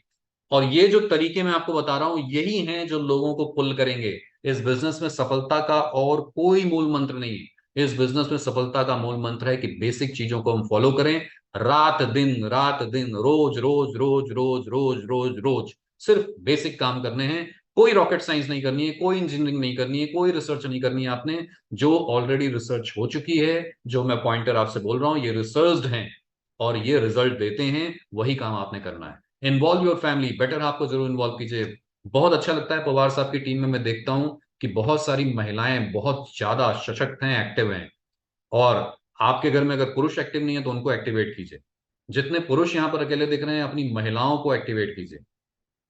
और ये जो तरीके मैं आपको बता रहा हूं यही हैं जो लोगों को पुल करेंगे। इस बिजनेस में सफलता का और कोई मूल मंत्र नहीं है। इस बिजनेस में सफलता का मूल मंत्र है कि बेसिक चीजों को हम फॉलो करें। रात दिन रोज रोज रोज रोज रोज रोज रोज सिर्फ बेसिक काम करने हैं। कोई रॉकेट साइंस नहीं करनी है, कोई इंजीनियरिंग नहीं करनी है, कोई रिसर्च नहीं करनी है आपने। जो ऑलरेडी रिसर्च हो चुकी है, जो मैं पॉइंटर आपसे बोल रहा हूं ये रिसर्च्ड हैं और ये रिजल्ट देते हैं, वही काम आपने करना है। Involve your family, better half को जरूर इन्वॉल्व कीजिए। बहुत अच्छा लगता है पवार साहब की टीम में मैं देखता हूं कि बहुत सारी महिलाएं बहुत ज्यादा सशक्त हैं, एक्टिव हैं। और आपके घर में अगर पुरुष एक्टिव नहीं है तो उनको एक्टिवेट कीजिए। जितने पुरुष यहां पर अकेले दिख रहे हैं अपनी महिलाओं को एक्टिवेट कीजिए।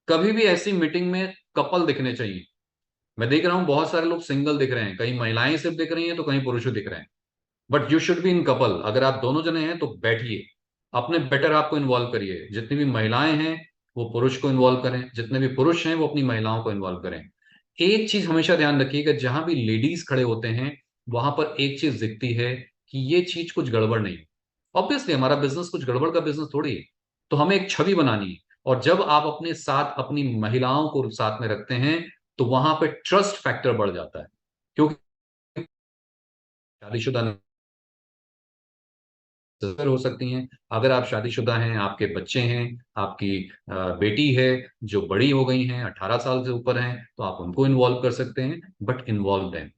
कभी भी ऐसी मीटिंग में कपल दिखने चाहिए। मैं देख रहा हूं बहुत सारे लोग सिंगल दिख रहे हैं, कहीं महिलाएं सिर्फ दिख रही हैं तो कहीं पुरुष दिख रहे हैं। But you should be in couple. अगर आप दोनों जने हैं तो बैठिए, अपने बेटर आप को इन्वॉल्व करिए। जितनी भी महिलाएं हैं वो पुरुष को इन्वॉल्व करें, जितने भी पुरुष हैं वो अपनी महिलाओं को इन्वॉल्व करें। एक चीज हमेशा ध्यान रखिएगा, जहां भी लेडीज खड़े होते हैं वहां पर एक चीज दिखती है कि ये चीज कुछ गड़बड़ नहीं। ऑब्वियसली हमारा बिजनेस कुछ गड़बड़ का बिजनेस थोड़ी है। तो हमें एक छवि बनानी है। और जब आप अपने साथ अपनी महिलाओं को साथ में रखते हैं तो वहां पे ट्रस्ट फैक्टर बढ़ जाता है। क्योंकि शादीशुदा हो सकती हैं। अगर आप शादीशुदा हैं, आपके बच्चे हैं, आपकी बेटी है जो बड़ी हो गई हैं, 18 साल से ऊपर हैं, तो आप उनको इन्वॉल्व कर सकते हैं। But involve them.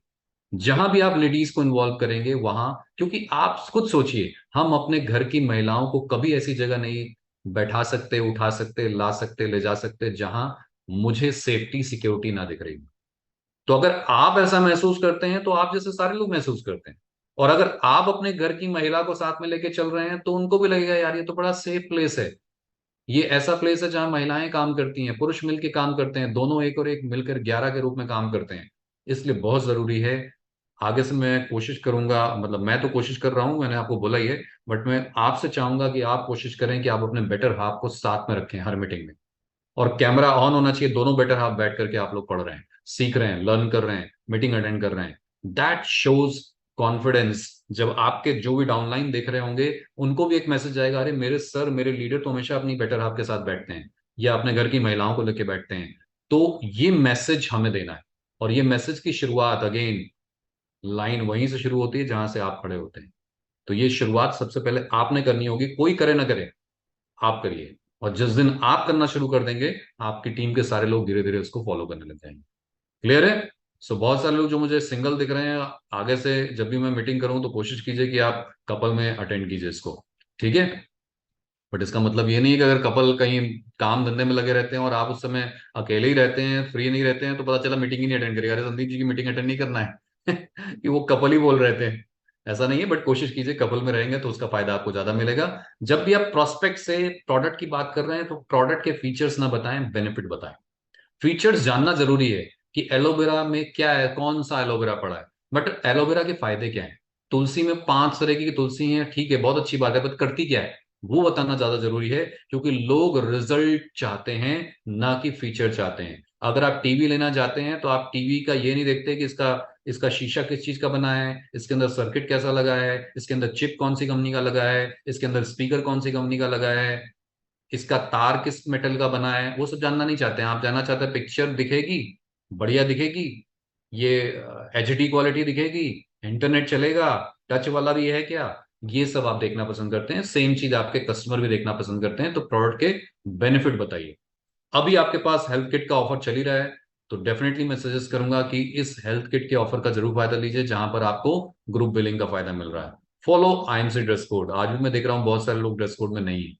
जहां भी आप लेडीज को इन्वॉल्व करेंगे वहां, क्योंकि आप खुद सोचिए, हम अपने घर की महिलाओं को कभी ऐसी जगह नहीं बैठा सकते, उठा सकते, ला सकते, ले जा सकते जहां मुझे सेफ्टी सिक्योरिटी ना दिख रही हो। तो अगर आप ऐसा महसूस करते हैं तो आप जैसे सारे लोग महसूस करते हैं। और अगर आप अपने घर की महिला को साथ में लेके चल रहे हैं तो उनको भी लगेगा यार ये तो बड़ा सेफ प्लेस है। ये ऐसा प्लेस है जहां महिलाएं काम करती हैं, पुरुष मिलकर काम करते हैं, दोनों एक और एक मिलकर 11 के रूप में काम करते हैं। इसलिए बहुत जरूरी है। आगे से मैं कोशिश करूंगा, मतलब मैं तो कोशिश कर रहा हूं, मैंने आपको बोला ही है। बट मैं आपसे चाहूंगा कि आप कोशिश करें कि आप अपने बेटर हाफ को साथ में रखें हर मीटिंग में। और कैमरा ऑन होना चाहिए, दोनों बेटर हाफ बैठ करके आप लोग पढ़ रहे हैं, सीख रहे हैं, लर्न कर रहे हैं, मीटिंग अटेंड कर रहे हैं। That shows confidence. जब आपके जो भी डाउनलाइन देख रहे होंगे उनको भी एक मैसेज जाएगा, अरे मेरे सर, मेरे लीडर तो हमेशा अपनी बेटर हाफ के साथ बैठते हैं या अपने घर की महिलाओं को लेकर बैठते हैं। तो ये मैसेज हमें देना है। और ये मैसेज की शुरुआत अगेन, लाइन वहीं से शुरू होती है जहां से आप खड़े होते हैं। तो ये शुरुआत सबसे पहले आपने करनी होगी, कोई करे ना करे, आप करिए। और जिस दिन आप करना शुरू कर देंगे आपकी टीम के सारे लोग धीरे धीरे उसको फॉलो करने लग जाएंगे। क्लियर है? सो बहुत सारे लोग जो मुझे सिंगल दिख रहे हैं, आगे से जब भी मैं मीटिंग करूं तो कोशिश कीजिए कि आप कपल में अटेंड कीजिए इसको। ठीक है? बट इसका मतलब ये नहीं है कि अगर कपल कहीं काम धंधे में लगे रहते हैं और आप उस समय अकेले ही रहते हैं, फ्री नहीं रहते हैं, तो पता चला मीटिंग ही नहीं अटेंड करेगा, अरे संदीप जी की मीटिंग अटेंड नहीं करना है कि वो कपल ही बोल रहे थे। ऐसा नहीं है, बट कोशिश कीजिए कपल में रहेंगे तो उसका फायदा आपको ज्यादा मिलेगा। जब भी आप प्रोस्पेक्ट से प्रोडक्ट की बात कर रहे हैं तो प्रोडक्ट के फीचर्स ना बताएं, बेनिफिट बताएं। फीचर्स जानना जरूरी है कि एलोवेरा में क्या है, कौन सा एलोवेरा पड़ा है, बट एलोवेरा के फायदे क्या है। तुलसी में 5 तरह की तुलसी है, ठीक है, बहुत अच्छी बात है, बट करती क्या है वो बताना ज्यादा जरूरी है। क्योंकि लोग रिजल्ट चाहते हैं, ना कि फीचर चाहते हैं। अगर आप टीवी लेना चाहते हैं तो आप टीवी का ये नहीं देखते कि इसका इसका शीशा किस चीज का बना है, इसके अंदर सर्किट कैसा लगा है, इसके अंदर चिप कौन सी कंपनी का लगा है, इसके अंदर स्पीकर कौन सी कंपनी का लगा है, इसका तार किस मेटल का बना है, वो सब जानना नहीं चाहते हैं। आप जानना चाहते हैं पिक्चर दिखेगी, बढ़िया दिखेगी, ये एचडी क्वालिटी दिखेगी, इंटरनेट चलेगा, टच वाला भी है क्या, ये सब आप देखना पसंद करते हैं। सेम चीज आपके कस्टमर भी देखना पसंद करते हैं। तो प्रोडक्ट के बेनिफिट बताइए। अभी आपके पास हेल्थ किट का ऑफर चल ही रहा है, तो डेफिनेटली मैं सजेस्ट करूंगा कि इस हेल्थ किट के ऑफर का जरूर फायदा लीजिए, जहां पर आपको ग्रुप बिलिंग का फायदा मिल रहा है। Follow IMC dress code. आज भी मैं देख रहा हूँ बहुत सारे लोग ड्रेस कोड में नहीं है,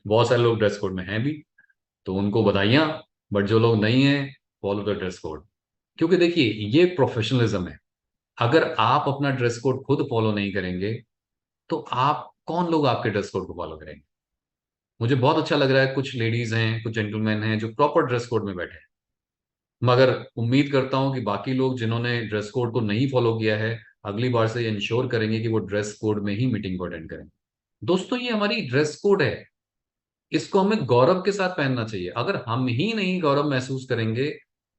बहुत सारे लोग ड्रेस कोड में हैं भी, तो उनको बधाइयां। बट जो लोग नहीं हैं, फॉलो द ड्रेस कोड। क्योंकि देखिए ये प्रोफेशनलिज्म है। अगर आप अपना ड्रेस कोड खुद फॉलो नहीं करेंगे तो आप कौन लोग आपके ड्रेस कोड को फॉलो करेंगे। मुझे बहुत अच्छा लग रहा है, कुछ लेडीज हैं, कुछ जेंटलमैन हैं जो प्रॉपर ड्रेस कोड में बैठे हैं। मगर उम्मीद करता हूं कि बाकी लोग जिन्होंने ड्रेस कोड को नहीं फॉलो किया है, अगली बार से इंश्योर करेंगे कि वो ड्रेस कोड में ही मीटिंग को अटेंड करें। दोस्तों ये हमारी ड्रेस कोड है। इसको हमें गौरव के साथ पहनना चाहिए। अगर हम ही नहीं गौरव महसूस करेंगे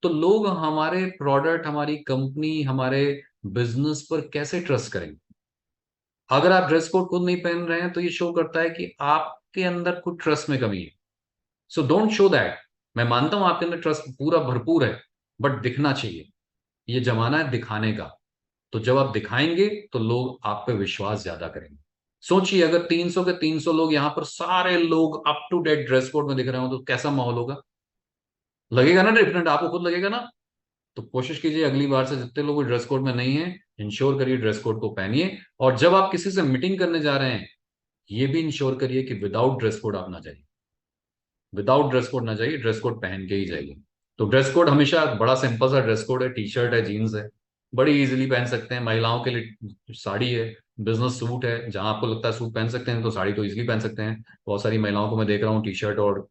तो लोग हमारे प्रोडक्ट, हमारी कंपनी, हमारे बिजनेस पर कैसे ट्रस्ट करेंगे? अगर आप ड्रेस कोड खुद नहीं पहन रहे हैं तो ये शो करता है कि आपके अंदर कुछ ट्रस्ट में कमी है। So don't show that. मैं मानता हूं आपके अंदर ट्रस्ट पूरा भरपूर है, बट दिखना चाहिए। ये जमाना है दिखाने का। तो जब आप दिखाएंगे तो लोग आप पे विश्वास ज्यादा करेंगे। सोचिए, अगर 300 के 300 लोग यहां पर सारे लोग up to date dress code में दिख रहे हो तो कैसा माहौल होगा? लगेगा ना डिफरेंट, आपको खुद लगेगा ना। तो कोशिश कीजिए अगली बार से जितने लोग ड्रेस कोड में नहीं है, इंश्योर करिए ड्रेस कोड को पहनिए। और जब आप किसी से मीटिंग करने जा रहे हैं, ये भी इंश्योर करिए कि विदाउट ड्रेस कोड आप ना जाइए। विदाउट ड्रेस कोड ना जाइए, ड्रेस कोड पहन के ही जाइए। तो ड्रेस कोड हमेशा बड़ा सिंपल सा ड्रेस कोड है, टी शर्ट है, जीन्स है, बड़ी इजीली पहन सकते हैं। महिलाओं के लिए साड़ी है, बिजनेस सूट है, जहां आपको लगता है सूट पहन सकते हैं तो साड़ी तो इजीली पहन सकते हैं। बहुत सारी महिलाओं को मैं देख रहा हूँ टी शर्ट और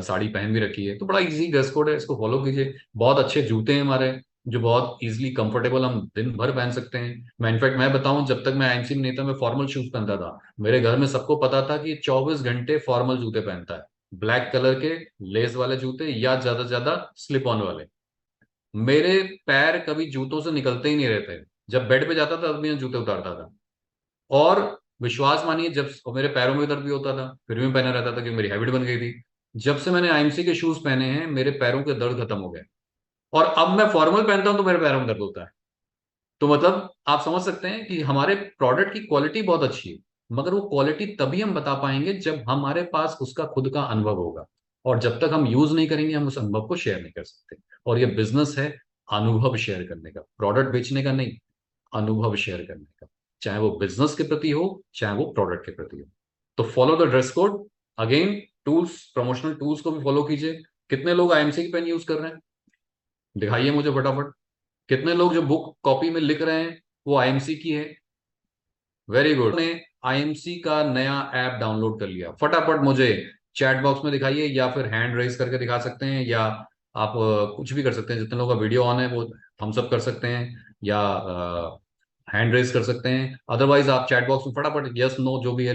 साड़ी पहन भी रखी है। तो बड़ा इजी ड्रेस कोड है, इसको फॉलो कीजिए। बहुत अच्छे जूते हैं हमारे, जो बहुत इजीली कंफर्टेबल, हम दिन भर पहन सकते हैं। मैं इनफैक्ट मैं बताऊं, जब तक मैं आईएमसी में नहीं था मैं फॉर्मल शूज पहनता था। मेरे घर में सबको पता था कि 24 घंटे फॉर्मल जूते पहनता है। ब्लैक कलर के लेस वाले जूते या ज्यादा से ज्यादा स्लिप ऑन वाले। मेरे पैर कभी जूतों से निकलते ही नहीं रहते। जब बेड पे जाता था तब भी मैं जूते उतारता था। और विश्वास मानिए, जब और मेरे पैरों में दर्द भी होता था फिर भी मैं पहने रहता था, कि मेरी हैबिट बन गई थी। जब से मैंने आईएमसी के शूज पहने हैं मेरे पैरों के दर्द खत्म हो गए। और अब मैं फॉर्मल पहनता हूं तो मेरे पैरों में दर्द होता है। तो मतलब आप समझ सकते हैं कि हमारे प्रोडक्ट की क्वालिटी बहुत अच्छी है। मगर वो क्वालिटी तभी हम बता पाएंगे जब हमारे पास उसका खुद का अनुभव होगा। और जब तक हम यूज नहीं करेंगे हम उस अनुभव को शेयर नहीं कर सकते। और ये बिजनेस है अनुभव शेयर करने का, प्रोडक्ट बेचने का नहीं, अनुभव शेयर करने का। चाहे वो बिजनेस के प्रति हो, चाहे वो प्रोडक्ट के प्रति हो। तो follow the dress code. Again, tools, promotional tools को भी फॉलो कीजिए। कितने लोग आईएमसी की पेन यूज कर रहे हैं? दिखाइए मुझे फटाफट। कितने लोग जो बुक कॉपी में लिख रहे हैं वो आईएमसी की है? Very good. ने आईएमसी का नया ऐप डाउनलोड कर लिया, फटाफट मुझे चैट बॉक्स में दिखाइए, या फिर हैंड रेज करके दिखा सकते हैं, या आप कुछ भी कर सकते हैं। जितने लोगों का वीडियो ऑन है वो थम्स अप कर सकते हैं, या हैंड रेज कर सकते हैं। अदरवाइज आप चैट बॉक्स में फटाफट यस नो जो भी है